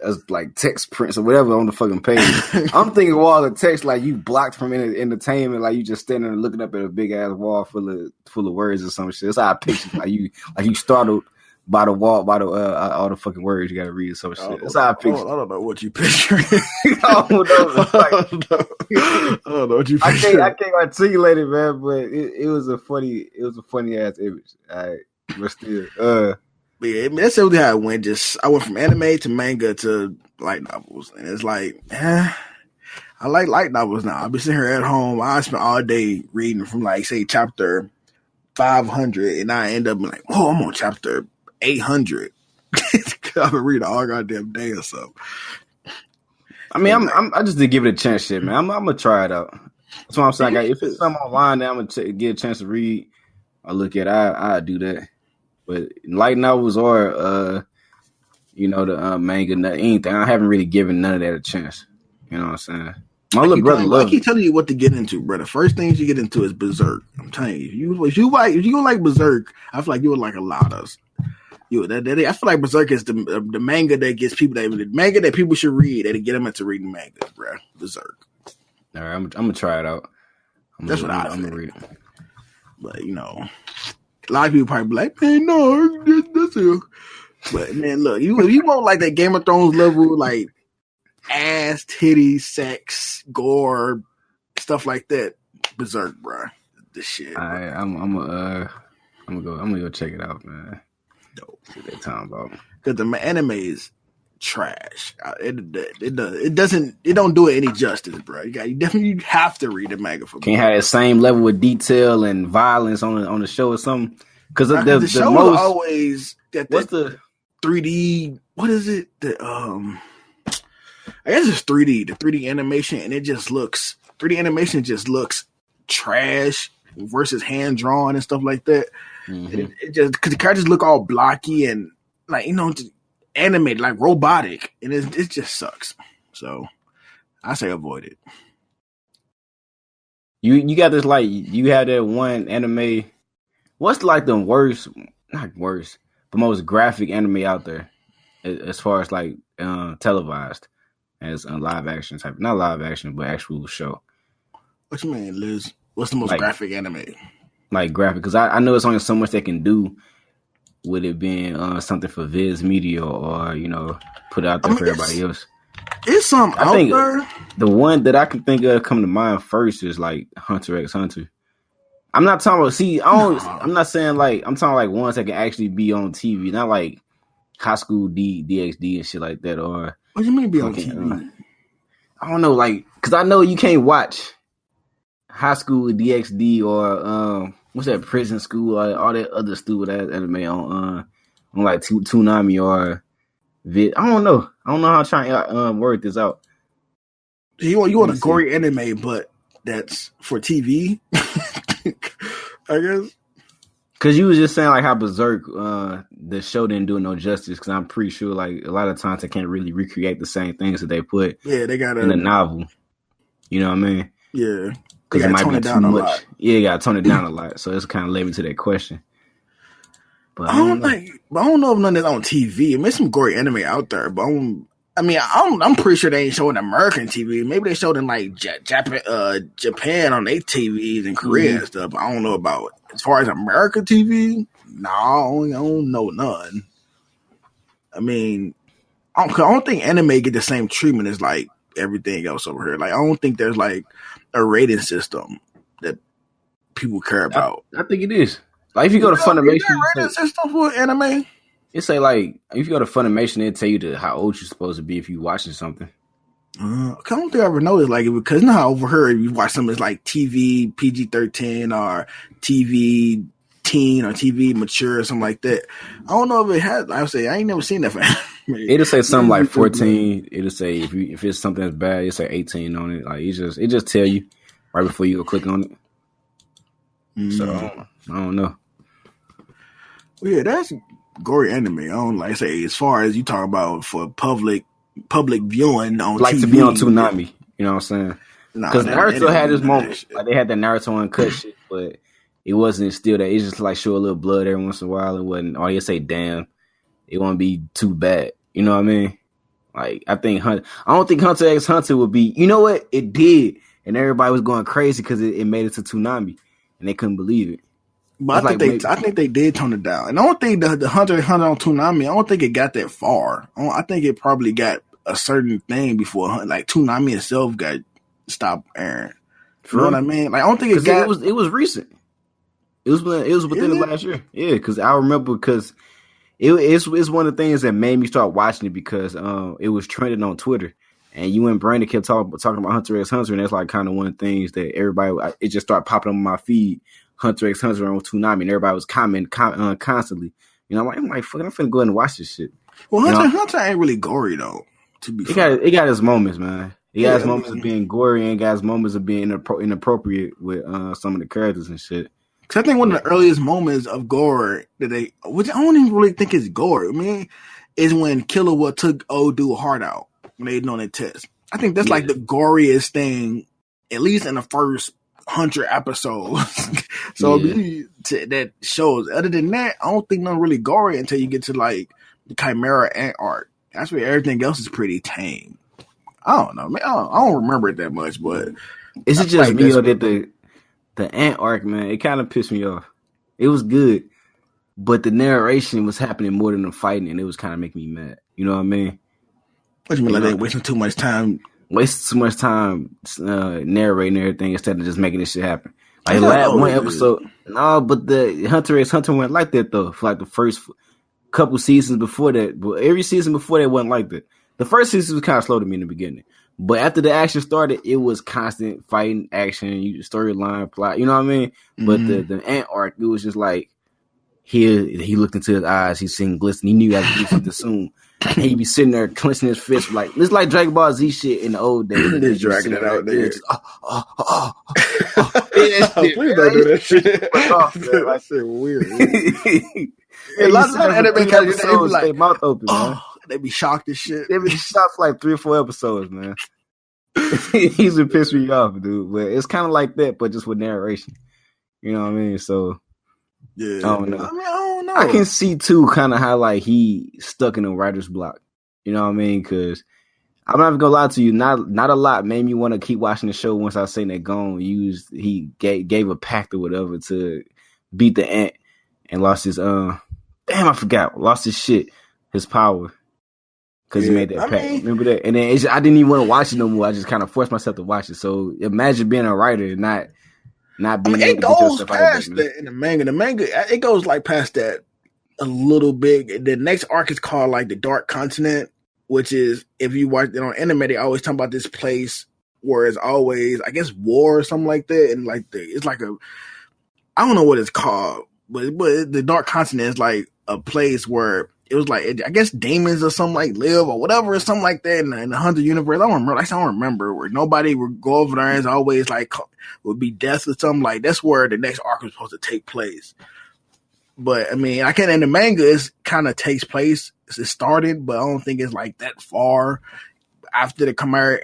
As like text prints or whatever on the fucking page. I'm thinking wall of text like you blocked from entertainment, like you just standing there looking up at a big ass wall full of words or some shit. That's how I picture like you startled by the wall by the all the fucking words you gotta read or some shit. That's how I picture. I don't know what you picture. I don't know what you picture. I can't articulate it, man, but it was a funny ass image. All right, but still, But yeah, I mean, that's really how it went. I went from anime to manga to light novels. And it's like, I like light novels now. I'll be sitting here at home. I spend all day reading from like, say, chapter 500. And I end up being like, oh, I'm on chapter 800. I've been reading all goddamn day or so. I mean, I just did give it a chance, shit, man. I'm going to try it out. That's what I'm saying. If it's something online that I'm going to get a chance to read or look at, I'll do that. But light novels or, the manga, anything, I haven't really given none of that a chance. You know what I'm saying? My little brother loves it. I keep telling you what to get into, bro. The first things you get into is Berserk. I'm telling you. If you like Berserk, I feel like you would like a lot of us. I feel like Berserk is the manga that gets people the manga that people should read that get them into reading mangas, bro. Berserk. All right, I'm gonna try it out. I'm gonna read it. But a lot of people probably be like, man, no, that's it. But man, look, if you want like that Game of Thrones level, like ass, titty, sex, gore, stuff like that, Berserk, bro. The shit. Bro. I'm gonna go check it out, man. Dope. See what they talking about. Because the anime is trash. It don't do it any justice, bro. You definitely have to read the manga for. Can't have that same level of detail and violence on the show or something. Because the show is always what's the 3D? What is it? I guess it's 3D. The 3D animation, and 3D animation just looks trash versus hand drawn and stuff like that. Mm-hmm. It just because the characters look all blocky and like animated, like robotic, and it just sucks. So I say avoid it. You got this, like, you have that one anime. What's like the worst, not worst, but most graphic anime out there as far as like televised as a live action type, not live action, but actual show. What you mean, Liz? What's the most graphic anime? Like graphic, because I know it's only so much they can do with it being something for Viz Media or put out there for everybody else. It's something out there. The one that I can think of come to mind first is like Hunter x Hunter. I'm not talking about. I'm not saying like. I'm talking like ones that can actually be on TV, not like High School DxD and shit like that. Or what do you mean be on TV? I don't know, like, because I know you can't watch High School DxD or what's that, Prison School, or all that other stupid ass anime on like Toonami or Vid. I don't know how to try and word this out. You want a gory anime, but that's for TV, I guess. Because you was just saying like how Berserk, the show didn't do it no justice. Because I'm pretty sure like a lot of times they can't really recreate the same things that they put they got in a novel. You know what I mean? Yeah, because it might be too much. Yeah, you gotta tone it down a lot. So it's kind of led me to that question. But I don't know if none of that's on TV. There's some gory anime out there, but I'm pretty sure they ain't showing American TV. Maybe they showed in like Japan on their TVs and Korea and stuff. I don't know about as far as American TV. No, I don't know none. I mean, I don't think anime get the same treatment as like everything else over here. Like I don't think there's like a rating system that people care about. I think it is. Like if you go to Funimation, rating system for anime. It say like if you go to Funimation, it tell you how old you're supposed to be if you're watching something. I don't think I ever noticed like it because you know how over here you watch something that's like TV PG-13 or TV teen or TV mature or something like that. I don't know if it has. I would say I ain't never seen that for anime. It'll say something like 14. It'll say if it's something that's bad, it'll say 18 on it. Like it just tell you right before you go click on it. So I don't know. Well, yeah, that's gory anime. I don't like say as far as you talk about for public viewing on like TV. To be on Toonami. You know what I'm saying? Because Naruto had his moments. Like they had that Naruto uncut shit, but it wasn't still that. It's just like show a little blood every once in a while. It wasn't. Or you say, damn, it won't be too bad. You know what I mean? Like I don't think Hunter x Hunter would be. You know what? It did, and everybody was going crazy because it made it to Toonami, and they couldn't believe it. But I think they did tone it down. And I don't think the Hunter x Hunter on Toonami, I don't think it got that far. I think it probably got a certain thing before like Toonami itself got stopped airing. You know what I mean? Like I don't think it was recent. It was within the last year. Yeah, because I remember because it's one of the things that made me start watching it because it was trending on Twitter. And you and Brandon kept talking about Hunter x Hunter, and that's like kind of one of the things that everybody it just started popping up on my feed. Hunter x Hunter on Toonami, and everybody was commenting constantly. You know, I'm like, fuck, I'm finna go ahead and watch this shit. Well, Hunter ain't really gory though. To be fair, it got his moments, man. It got his moments of being gory, and got his moments of being inappropriate with some of the characters and shit. Because I think one of the earliest moments of gore which I don't even really think is gore. I mean, is when Killua took old dude's heart out when they done that test. I think that's like the goriest thing, at least in the first 100 episodes. So that shows. Other than that, I don't think nothing really gory until you get to like the Chimera Ant arc. That's where everything else is pretty tame. I don't know, man. I don't remember it that much, but is it just me or that the Ant arc, man? It kind of pissed me off. It was good, but the narration was happening more than the fighting, and it was kind of making me mad. You know what I mean? What do you mean? Like they wasting too much time? Wasting too much time narrating everything instead of just making this shit happen. Like last one episode, no, but the Hunter x Hunter went like that though for like the first couple seasons before that. But every season before that wasn't like that. The first season was kind of slow to me in the beginning, but after the action started, it was constant fighting, action, storyline, plot. You know what I mean? But the Ant arc, it was just like he looked into his eyes, he seen glisten, he knew he had to do something soon. And he'd be sitting there clenching his fist like it's like Dragon Ball Z shit in the old days. They're dragging it out there. Please don't do that shit. That shit weird. A lot of anime characters they be like their mouth open, man. They be shocked as shit. They be shocked for like 3 or 4 episodes, man. He's been pissing me off, dude. But it's kind of like that, but just with narration. You know what I mean? So yeah, I don't know. I don't know. I can see too, kind of how like he stuck in a writer's block. You know what I mean? Because I'm not even gonna lie to you. Not a lot made me want to keep watching the show. Once I seen that Gon he gave a pact or whatever to beat the ant and lost his I forgot, lost his shit, his power. Because he made that pact. Remember that? And then I didn't even want to watch it no more. I just kind of forced myself to watch it. So imagine being a writer and not being it goes past that in the manga. The manga, it goes like past that a little bit. The next arc is called like the Dark Continent. which is if you watch it on anime, they always talk about this place where it's always, I guess, war or something like that, and like it's like I don't know what it's called, but the Dark Continent is like a place where it was like, I guess demons or something like live or whatever or something like that in the Hunter universe. I don't remember. Like, I don't remember where nobody would go over there and it's always like would be death or something like. That's where the next arc was supposed to take place. But I mean, I can in the manga it kind of takes place. It started, but I don't think it's like that far after the Chimera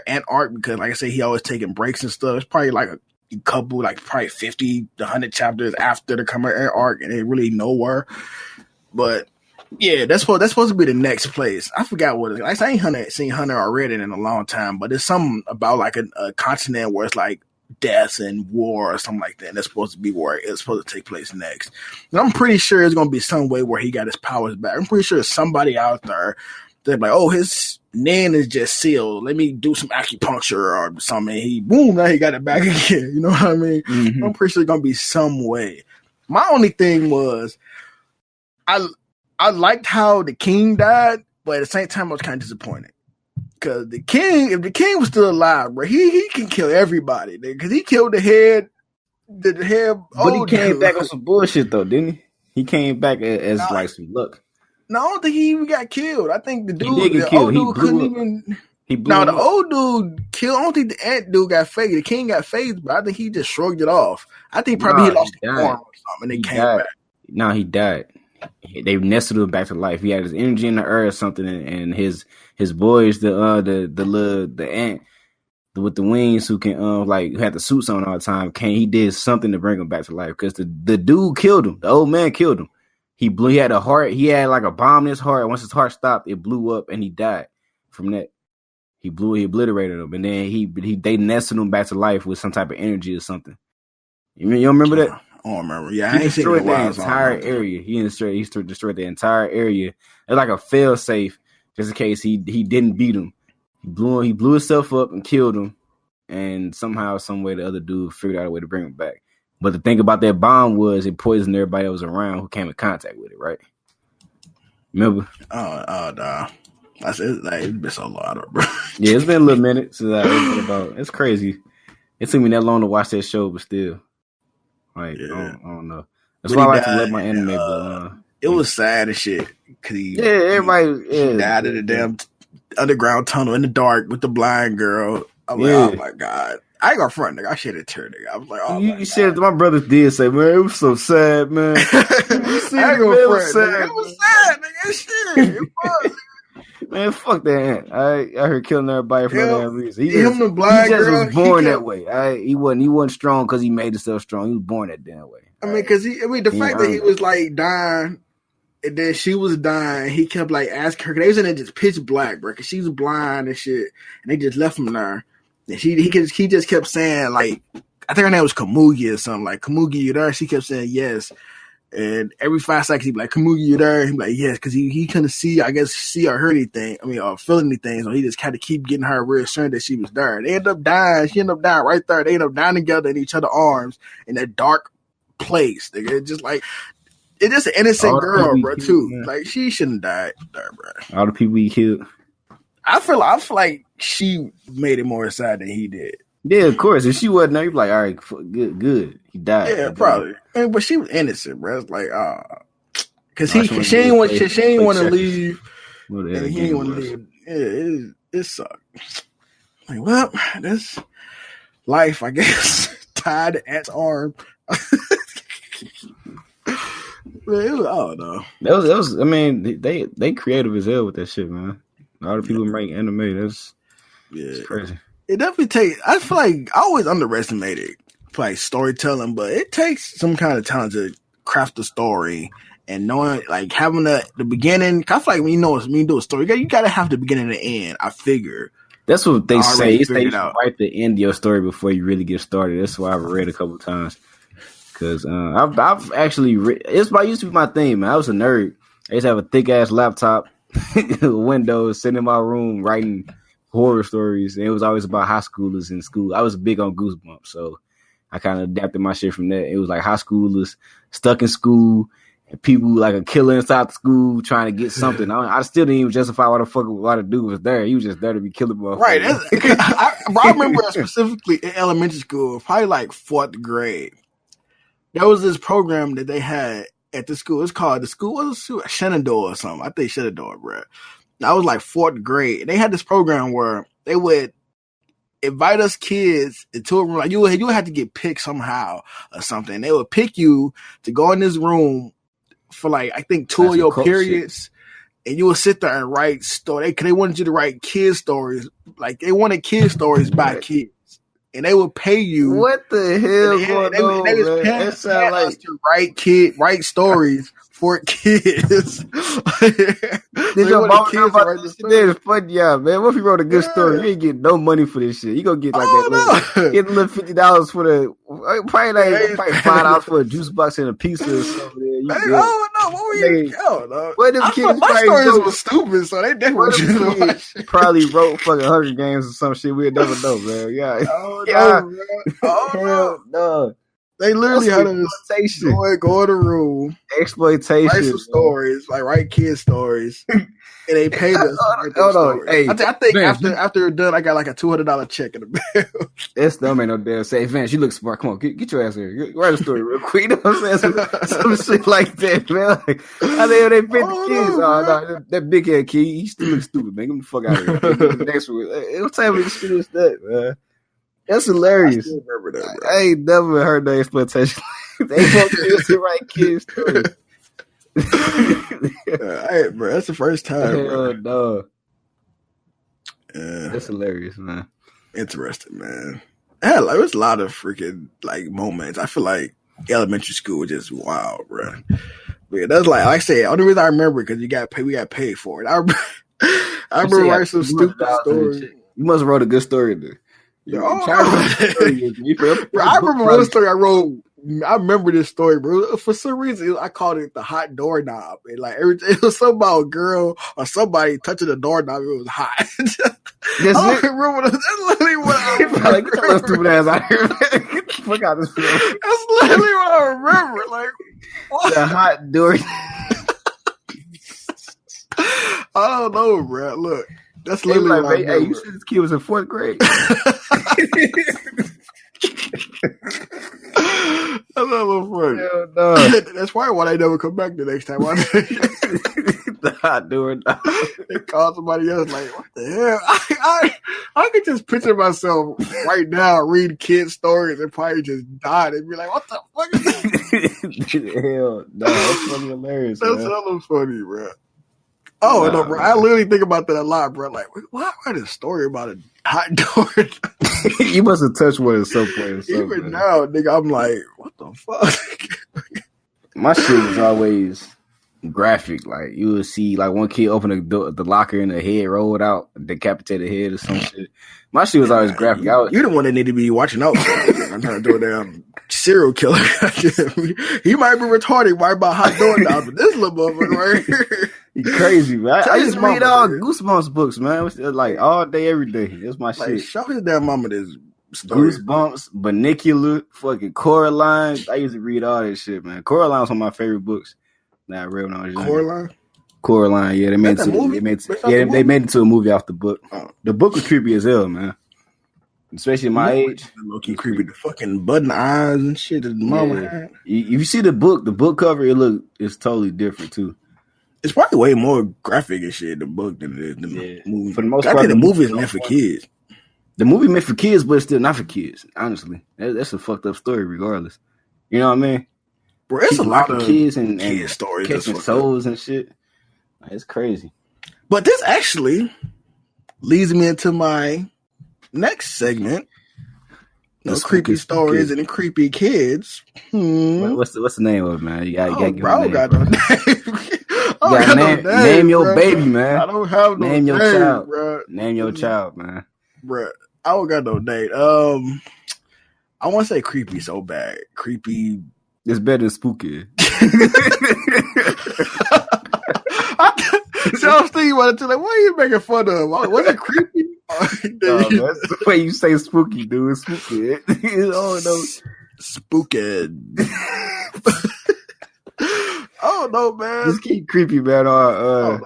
Ant arc because, like I said, he always taking breaks and stuff. It's probably like a couple, like probably 50 to 100 chapters after the Chimera Ant arc, and it really nowhere. But yeah, that's supposed to be the next place. I forgot what it is. Like, I ain't seen Hunter already in a long time, but there's something about like a continent where it's like death and war or something like that. And that's supposed to be where it's supposed to take place next. And I'm pretty sure it's going to be some way where he got his powers back. I'm pretty sure there's somebody out there that's like, oh, his Nan is just sealed. Let me do some acupuncture or something. He boom, now he got it back again. You know what I mean? Mm-hmm. I'm pretty sure it's going to be some way. My only thing was, I liked how the king died, but at the same time I was kind of disappointed because if the king was still alive, bro, he can kill everybody because he killed the head. But he came back on some bullshit though, didn't he? He came back as like some luck. No, I don't think he even got killed. I think the dude, the old dude couldn't even. No, the old dude killed. I don't think the ant dude got phased. The king got phased, but I think he just shrugged it off. I think probably he lost the arm or something and he came back. No, he died. They nestled him back to life. He had his energy in the earth or something, and his boys, the ant with the wings who can who had the suits on all the time. He did something to bring him back to life because the dude killed him. The old man killed him. He had a heart. He had like a bomb in his heart. Once his heart stopped, it blew up and he died from that. He obliterated him, and then they nestled him back to life with some type of energy or something. You don't remember that? I don't remember. Yeah, he destroyed the entire area. He destroyed the entire area. It's like a fail safe, just in case he didn't beat him. He blew himself up and killed him, and somehow, some way, the other dude figured out a way to bring him back. But the thing about that bomb was it poisoned everybody that was around who came in contact with it. Right? Remember? Nah. That's it. Like, it's been so long, bro. Yeah, it's been a little minute since it's crazy. It took me that long to watch that show, but still. Like, yeah. I don't know. That's why I like to let my anime go. It was sad and shit. Cause everybody died in the damn underground tunnel in the dark with the blind girl. I'm like, oh my god. I ain't gonna front, nigga. I shed a tear, nigga. I was like, oh you said my brother did say, man, it was so sad, man. I ain't gonna front, nigga. It was sad, nigga. Shit. It was. Man, fuck that ant. I heard killing everybody for that reason. He just was born that way. He wasn't strong because he made himself strong. He was born that damn way. I mean, because the fact that he was like dying, and then she was dying, he kept like asking her. They was in there just pitch black, bro. Because she was blind and shit, and they just left him there. And he just kept saying like, I think her name was Kamugi or something. Like, Kamugi, you there? She kept saying yes. And every 5 seconds, he'd be like, Kamugi, you there? He'd be like, yes, because he couldn't see or hear anything. Or feel anything. So he just had to keep getting her reassured that she was there. They ended up dying. She ended up dying right there. They ended up dying together in each other's arms in that dark place. It's just like, it's just an innocent girl, bro, too. Yeah. Like, she shouldn't have died there, bro. All the people he killed. I feel like she made it more sad than he did. Yeah, of course. If she wasn't there, you'd be like, all right, good. He died. Yeah, probably. But she was innocent, bro. It's like, because she didn't want to leave. And he didn't want to leave. Yeah, it sucked. Like, well, that's life, I guess. Tied to Ant's arm. Man, I don't know. That was. I mean, they creative as hell with that shit, man. A lot of people make anime. That's crazy. It definitely I feel like I always underestimated like storytelling, but it takes some kind of talent to craft a story and knowing like having the beginning. I feel like when you do a story, you gotta have the beginning and the end. I figure that's what they say. You write the end of your story before you really get started. That's why I've read a couple times because I've actually used to be my thing, man. I was a nerd. I used to have a thick ass laptop, Windows, sitting in my room writing horror stories, and it was always about high schoolers in school. I was big on Goosebumps, so I kind of adapted my shit from that. It was like high schoolers stuck in school, people like a killer inside the school trying to get something. I still didn't even justify why the dude was there. He was just there to be killing motherfuckers. Right. I remember specifically in elementary school, probably like 4th grade. There was this program that they had at the school. It's called the school was Shenandoah or something. I think Shenandoah, bro. I was like 4th grade. They had this program where they would invite us kids into a room. Like you would have to get picked somehow or something. They would pick you to go in this room for like I think 2 of your periods, and you would sit there and write stories. They wanted you to write kid stories. Like they wanted kid stories by kids. And they would pay you. What the hell going on, they was paying us to write stories for kids. Did your mom know about this shit? That is funny, yeah, man. What if you wrote a good story? You ain't getting no money for this shit. You gonna get like get a little $50 for the probably $5 for a juice box and a pizza or something. What were you? My stories were stupid, so they definitely probably wrote fucking Hunger Games or some shit. We'd never know, man. No. They literally had an exploitation. Go in the room, exploitation, write some stories, like write kid stories, and they paid us. Hold on, hey, I think Vance, after you're done, I got like a $200 check in the mail. That still ain't no damn say. Vance, you look smart. Come on, get your ass here. Write a story real quick. You know what I'm saying? Some shit like that, man. Like, I think they fit the kids. No, that big head kid, he still looks stupid, man. Get the fuck out of here. Next one. What type of shit is that, man? That's hilarious. I still remember that, bro. I ain't never heard that exploitation. They want kids to write kids stories. Hey, bro, that's the first time. Hell no. That's hilarious, man. Interesting, man. Hell, there was a lot of freaking like moments. I feel like elementary school was just wild, bro. But yeah, that's like I said. Only reason I remember because we got paid for it. I remember writing some stupid stories. You must have wrote a good story, dude. I remember one story I wrote. I remember this story, bro. For some reason, I called it the hot doorknob. And like it was something about a girl or somebody touching the doorknob. It was hot. That's literally what I remember. Like, get your stupid ass out here. Get the fuck out of this film. That's literally what I remember. Like, what? The hot door. I don't know, bro. Look. That's literally what I remember. Hey, you said this kid was in 4th grade. That's a little funny. Hell no. That's probably why they never come back the next time. The hot door. They call somebody else like, what the hell? I could just picture myself right now reading kids' stories and probably just die and be like, what the fuck is this? Hell no. That's fucking hilarious. That's hella funny, bro. Oh, no, bro. I literally think about that a lot, bro. Like, why write a story about a hot door? You must have touched one at some point. Even now, nigga, I'm like, what the fuck? My shit was always graphic. Like, you would see, like, one kid open the locker and the head rolled out, decapitated head or some shit. My shit was always graphic. You the one that need to be watching out for. I'm trying to do a damn serial killer. He might be retarded, right about hot door now, but this little motherfucker right here. You crazy, man. I used to read all Goosebumps books, man. Like all day, every day. That's my shit. Show his damn mama this story. Goosebumps, Binocular, fucking Coraline. I used to read all that shit, man. Coraline was one of my favorite books. Nah, I read when I was young. Coraline, yeah. They made it to a movie off the book. Oh. The book was creepy as hell, man. Especially my age. Low-key creepy. The fucking button eyes and shit that mama had. If you see the book cover, it's totally different too. It's probably way more graphic and shit, the book, than the movie. For the most part, I think the movie is meant for kids. The movie meant for kids, but it's still not for kids, honestly. That's a fucked up story regardless. You know what I mean? Bro, it's a lot of kids and stories. Catching souls and shit. It's crazy. But this actually leads me into my next segment. Those creepy stories and the creepy kids. What's the name of it, man? You gotta give bro, it a name. got no name. Name your baby, man. I don't have no name. Your child, bro. Name your child, man. Bro, I don't got no name. I want to say creepy so bad. Creepy. It's better than spooky. So I was thinking about it, like, what are you making fun of? Was it creepy? That's the way you say spooky, dude. Spooky. Oh no, spooky. Oh no, man. Just keep creepy, man. I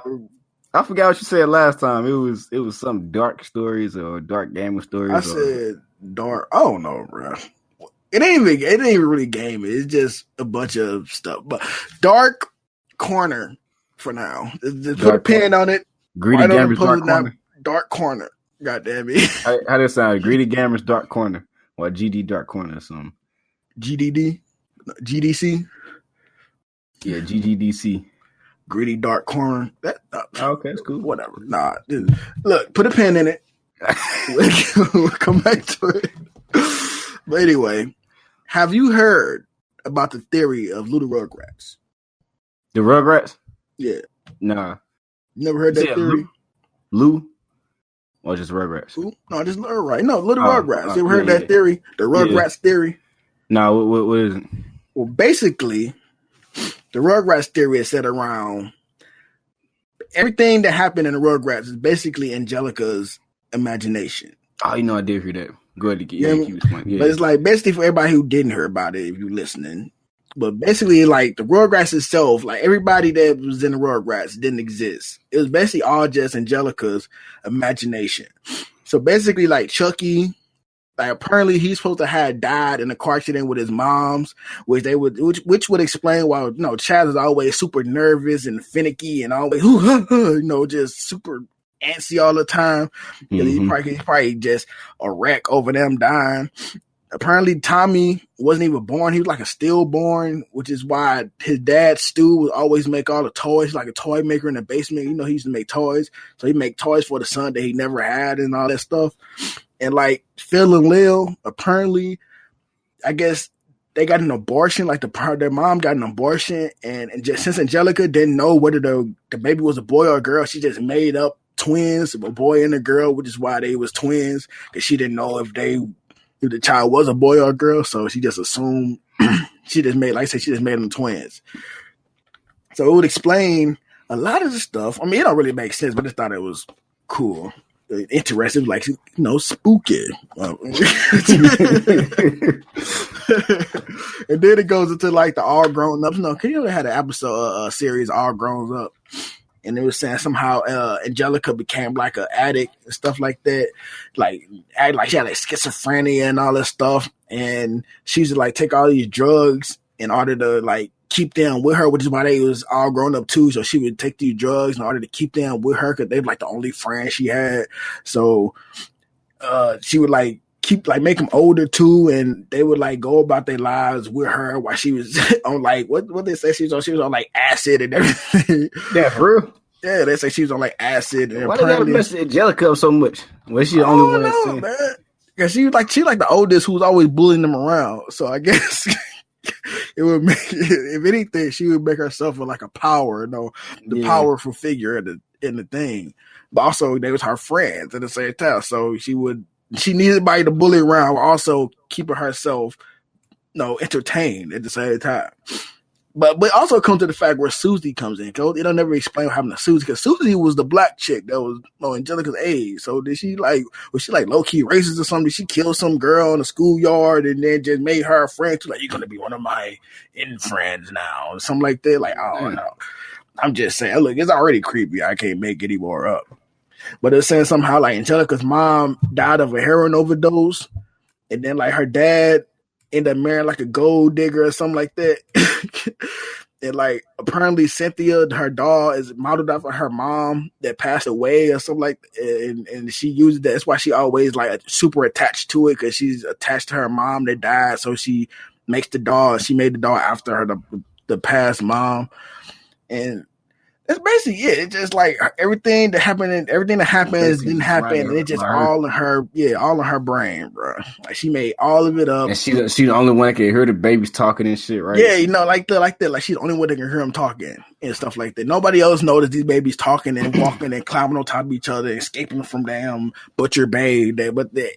forgot what you said last time. It was some dark stories or dark gamer stories. I said dark. I don't know, bro. It ain't even really gaming. It's just a bunch of stuff. But dark corner for now. Just put a pin on it. Greedy Gamers Dark Corner. Dark corner. God damn it. How does sound? Greedy Gamers Dark Corner or GD Dark Corner or something? GDD, GDC. Yeah, GGDC. Greedy Dark Corner. Okay, that's cool. Whatever. Nah. Look, put a pin in it. We'll come back to it. But anyway, have you heard about the theory of Little Rugrats? The Rugrats? Yeah. Nah. Never heard that theory? Lou? Or just Rugrats? Ooh, no, just Rugrats. No, Little Rugrats. You ever heard that theory? The Rugrats theory? No, what is it? Well, basically, the Rugrats theory is set around everything that happened in the Rugrats is basically Angelica's imagination. Oh, I did hear that. Go ahead. Yeah. But it's like basically for everybody who didn't hear about it, if you're listening. But basically, like the Rugrats itself, like everybody that was in the Rugrats didn't exist. It was basically all just Angelica's imagination. So basically, like Chucky, like apparently he's supposed to have died in a car accident with his moms, which would explain why Chaz is always super nervous and finicky and always just super antsy all the time. Mm-hmm. He's probably just a wreck over them dying. Apparently Tommy wasn't even born. He was like a stillborn, which is why his dad Stu would always make all the toys, like a toy maker in the basement. He used to make toys. So he'd make toys for the son that he never had and all that stuff. And like Phil and Lil, apparently, I guess they got an abortion. Like their mom got an abortion, and just since Angelica didn't know whether the baby was a boy or a girl, she just made up twins, a boy and a girl, which is why they was twins, because she didn't know if the child was a boy or a girl, so she just assumed she just made them twins. So it would explain a lot of the stuff. I mean, it don't really make sense, but I just thought it was cool. Interesting, like spooky. And then it goes into like the all grown ups. No, can you ever had an episode, series All Grown Up, and it was saying somehow Angelica became like an addict and stuff like that, like she had like schizophrenia and all that stuff, and she used to like take all these drugs in order to like keep them with her, which is why they was all grown up too. So she would take these drugs in order to keep them with her because they were like the only friends she had. So she would like make them older too, and they would like go about their lives with her while she was on like what they say she was on like acid and everything. Yeah, for real. Yeah, they say she was on like acid. And why they gotta mess Angelica up so much? Was she the only one? Man. Yeah, she like the oldest who was always bullying them around. So I guess. It would make, if anything, she would make herself like a powerful figure in the thing. But also, they was her friends at the same time. So she needed somebody to bully around, while also keeping herself, entertained at the same time. But also comes to the fact where Susie comes in. Cause they don't never explain what happened to Susie, because Susie was the black chick that was Angelica's age. So was she like low key racist or something? Did she kill some girl in the schoolyard and then just made her a friend too? Like, you're gonna be one of my friends now, or something like that. Like, I don't know. I'm just saying, look, it's already creepy. I can't make any more up. But it's saying somehow like Angelica's mom died of a heroin overdose, and then like her dad ended up marrying like a gold digger or something like that. And like apparently Cynthia, her doll, is modeled after her mom that passed away or something like that. And she used that. That's why she always like super attached to it, because she's attached to her mom that died. So she makes the doll. She made the doll after her the past mom. And that's basically it. It's just like everything that happens didn't happen, and it's just all in her brain, bro. Like she made all of it up. And she the only one that can hear the babies talking and shit, right? Yeah, like that. Like she's the only one that can hear them talking and stuff like that. Nobody else noticed these babies talking and walking and climbing on top of each other, escaping from damn Butcher Bay.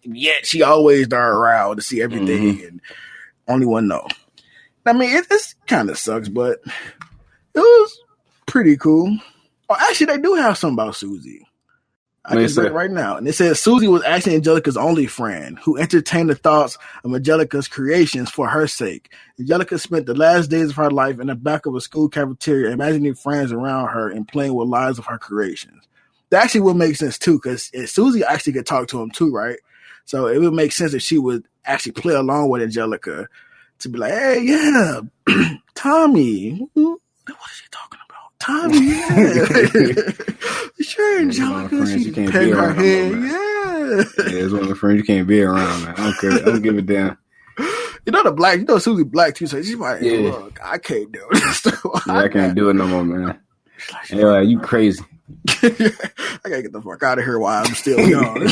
Yet she always there around to see everything, and only one know. I mean, it's kind of sucks, but it was pretty cool. Oh, actually, they do have something about Susie. I can read it right now. And it says Susie was actually Angelica's only friend who entertained the thoughts of Angelica's creations for her sake. Angelica spent the last days of her life in the back of a school cafeteria, imagining friends around her and playing with lives of her creations. That actually would make sense too, because Susie actually could talk to him too, right? So it would make sense if she would actually play along with Angelica to be like, hey, yeah, Tommy, what is she talking about? Tommy, yeah. Sure, Angelica, she can't peg be her around head, no more, yeah. It's one of the friends you can't be around, man. I don't care. I don't give a damn. Susie black too, so she's like, hey, look, I can't do it. I can't do it no more, man. Yeah, you crazy. I gotta get the fuck out of here while I'm still young.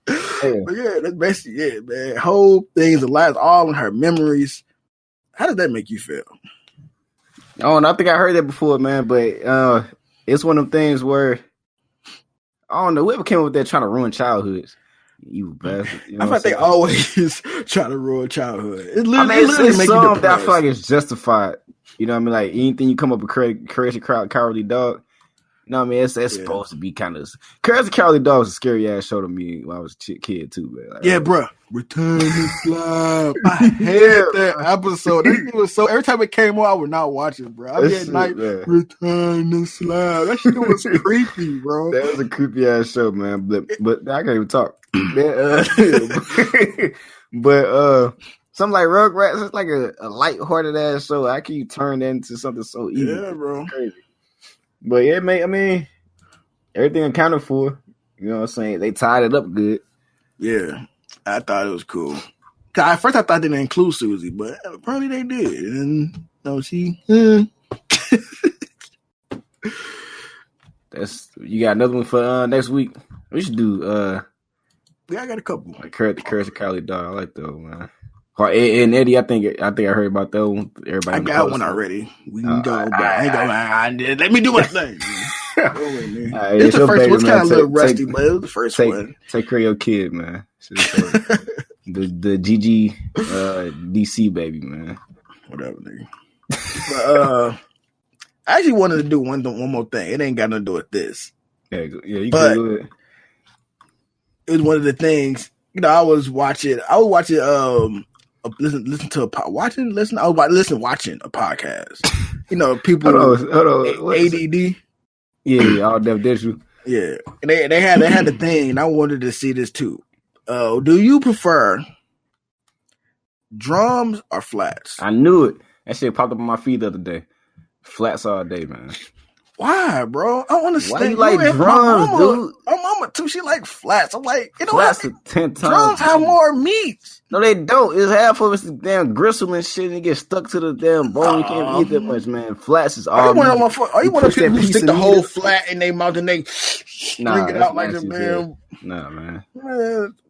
But yeah, that's basically it, man. Whole thing's alive, all in her memories. How does that make you feel? Oh, I think I heard that before, man. But it's one of them things where I don't know whoever came up with that trying to ruin childhoods. You bastard. You know I feel like they always try to ruin childhood. It literally, it's make some you that I feel like it's justified. You know what I mean? Like anything you come up with crazy cowardly dog. You know what I mean? It's supposed to be kind of Crazy Cowardly Dog was a scary ass show to me when I was a kid too, man. Like, yeah, bro. Return to Slab. I hated that episode. That shit was so. Every time it came on, I would not watch it, bro. I'd be at night. Man. Return to Slab. That shit was creepy, bro. That was a creepy ass show, man. But I can't even talk. but something like Rugrats, it's like a lighthearted ass show. How can you turn that into something so evil? Yeah, bro. Crazy. But yeah, mate, I mean, everything accounted for. You know what I'm saying? They tied it up good. Yeah, I thought it was cool. At first, I thought they didn't include Susie, but apparently they did. And she. You got another one for next week. We should do. Yeah, I got a couple. Like Courage the Cowardly Dog. I like that one, man. And Eddie, I think I heard about that one. Everybody, I got one already. We can go. Let me do my thing. It's the first one. It's kind of a little rusty, but it was the first one. Take care of your kid, man. the GG DC baby, man. Whatever, nigga. But I actually wanted to do one more thing. It ain't got nothing to do with this. Yeah, you can do it. It was one of the things. You know, I was watching. Watching a podcast. You know, people hold on. ADD. Yeah, all definition. Yeah, and they had the thing, and I wanted to see this too. Do you prefer drums or flats? I knew it. That shit popped up on my feed the other day. Flats all day, man. Why, bro? I want to. Why you like drums, dude? My mama too. She like flats. I'm like, flats are 10 times. Drums have more meat. No, they don't. It's half of it's the damn gristle and shit, and it gets stuck to the damn bone. You can't eat that much, man. Flats is all. Are you one of the people who stick the whole flat in their mouth and they bring it out like a man? Nah, man.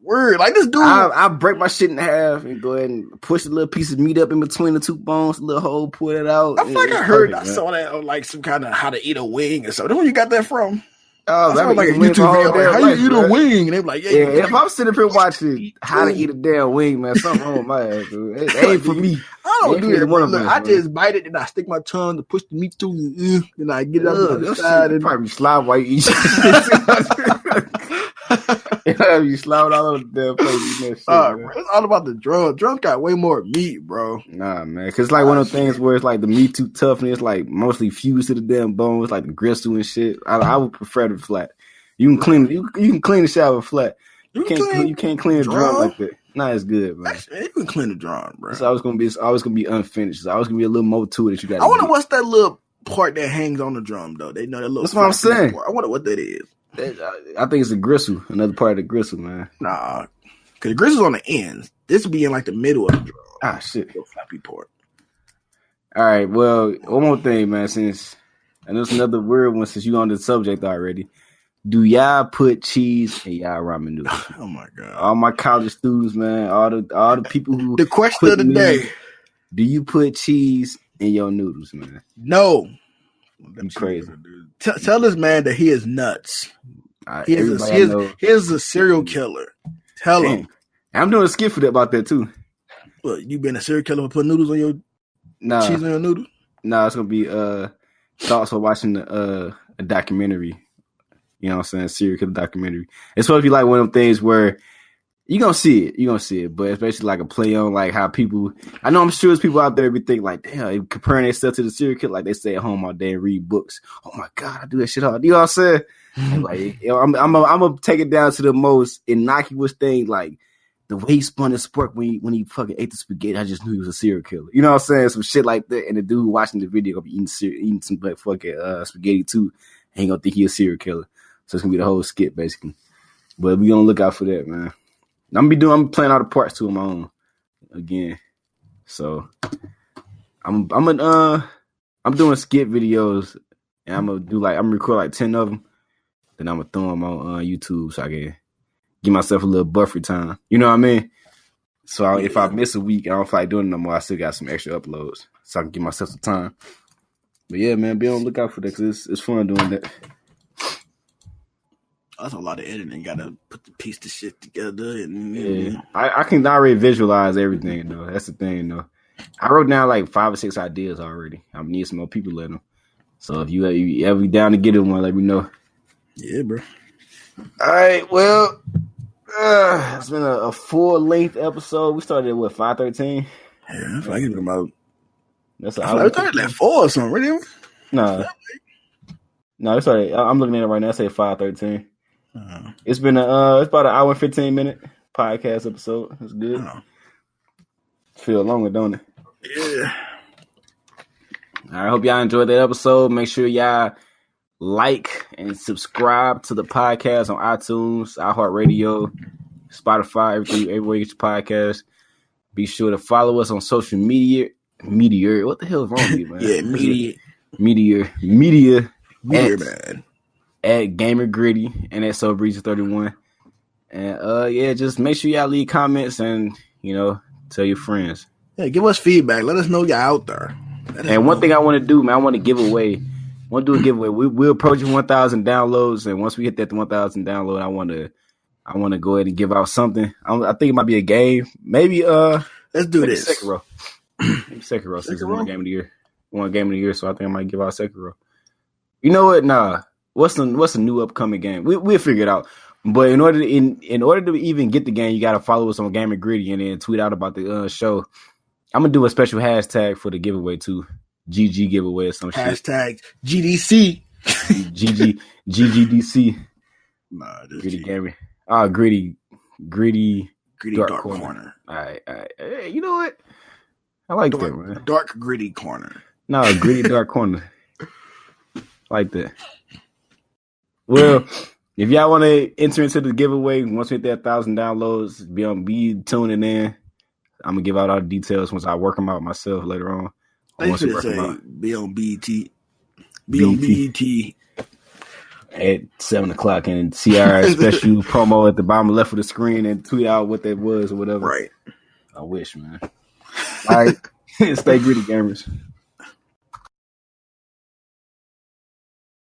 Word. Like this dude. I break my shit in half and go ahead and push a little piece of meat up in between the two bones, a little hole, pull it out. I feel like I saw that on like some kind of how to eat a wing or something. Where you got that from? Oh, that was like a YouTube video. Like, how you eat a wing? And they be like, yeah. If I'm sitting up here watching how to eat a damn wing, man, something wrong with my ass, dude. It ain't for me. I don't do that. Look, I just bite it and I stick my tongue to push the meat through, and I get it up to the side. And probably slide while you eat. You slide all over the damn place. Bro, it's all about the drum. Drums got way more meat, bro. Nah, man, because it's like one of the things where it's like the meat too tough and it's like mostly fused to the damn bone. It's like the gristle and shit. I would prefer the flat. You can clean you can clean the shower flat. You can't clean a drum like that. Not as good, man. You can clean the drum, bro. It's always gonna be unfinished. It's always gonna be a little more to it that you got. I wonder what's that little part that hangs on the drum though. They know that little. That's what I'm saying. I wonder what that is. I think it's the gristle, another part of the gristle, man. Nah, because the gristle's on the ends. This would be in like the middle of the drum. Ah, shit. The flappy part. All right, well, one more thing, man. Since I know it's another weird one, since you on the subject already. Do y'all put cheese in y'all ramen noodles? Oh my god! All my college students, man. All the people who. The question of the day: do you put cheese in your noodles, man? No. You crazy. Tell this man that he is nuts. He is a serial killer. Tell him. I'm doing a skit for that about that too. What, you been a serial killer for putting noodles on your cheese on your noodles? Nah, it's gonna be thoughts of watching a documentary You know what I'm saying? Serial killer documentary. It's supposed to be like one of them things where you're going to see it. You're going to see it. But especially like a play on like how people, I know I'm sure there's people out there that think like, damn, they comparing themselves to the serial killer. Like they stay at home all day and read books. Oh my God, I do that shit all day. You know what I'm saying? And like, you know, I'm going to take it down to the most innocuous thing. Like the way he spun his sport when he fucking ate the spaghetti, I just knew he was a serial killer. You know what I'm saying? Some shit like that. And the dude watching the video gonna be eating some fucking spaghetti too. Ain't gonna think he a serial killer. So it's gonna be the whole skit basically. But we gonna look out for that, man. I'm playing all the parts too on my own again. So I'm doing skit videos and I'm gonna record like 10 of them. Then I'm gonna throw them on YouTube so I can give myself a little buffer time. You know what I mean? So if I miss a week, I don't feel like doing it no more. I still got some extra uploads so I can give myself some time. But yeah, man, be on the lookout for that because it's fun doing that. That's a lot of editing. Gotta put the piece of shit together. Yeah, I can already visualize everything though. That's the thing though. I wrote down like 5 or 6 ideas already. I need some more people letting them. So if you ever down to get it one, let me know. Yeah, bro. All right, well, it's been a full-length episode. We started at what, 5:13? Yeah, I feel like it's about. That's I started at like 4 or something, really. No, we started. I'm looking at it right now. I say 5:13. It's been it's about an hour and 15 minute podcast episode. That's good. Feel longer, don't it? Yeah. I hope y'all enjoyed that episode. Make sure y'all like and subscribe to the podcast on iTunes, iHeartRadio, Spotify, everywhere you get your podcast. Be sure to follow us on social media. Meteor. What the hell is wrong with you, man? Yeah, Media, man. At Gamer Gritty and at SoBreezy31. And yeah, just make sure y'all leave comments and tell your friends. Yeah, give us feedback. Let us know y'all out there. And one thing I want to do, man, I want to give away. I want to do a giveaway. We're approaching 1,000 downloads, and once we hit that 1,000 download, I want to go ahead and give out something. I think it might be a game. Maybe let's do this. Sekiro. Maybe Sekiro. Since it's one game of the year. So I think I might give out Sekiro. You know what? Nah. What's the new upcoming game? We'll figure it out. But in order to even get the game, you gotta follow us on Gamer Gritty and then tweet out about the show. I'm gonna do a special hashtag for the giveaway too. GG giveaway or some hashtag shit. GDC. GGDC. Nah, Gritty Gamer. Gritty dark corner. All right. Hey, you know what? I like that, man. Dark gritty corner. No, gritty dark corner. Like that. Well, if y'all want to enter into the giveaway, once we hit that 1,000 downloads, be tuning in. I'm gonna give out all the details once I work them out myself later on. Once you say be on BET. Be on BET at 7:00 and see our special promo at the bottom left of the screen and tweet out what that was or whatever. Right. I wish, man. All right. Stay gritty, gamers.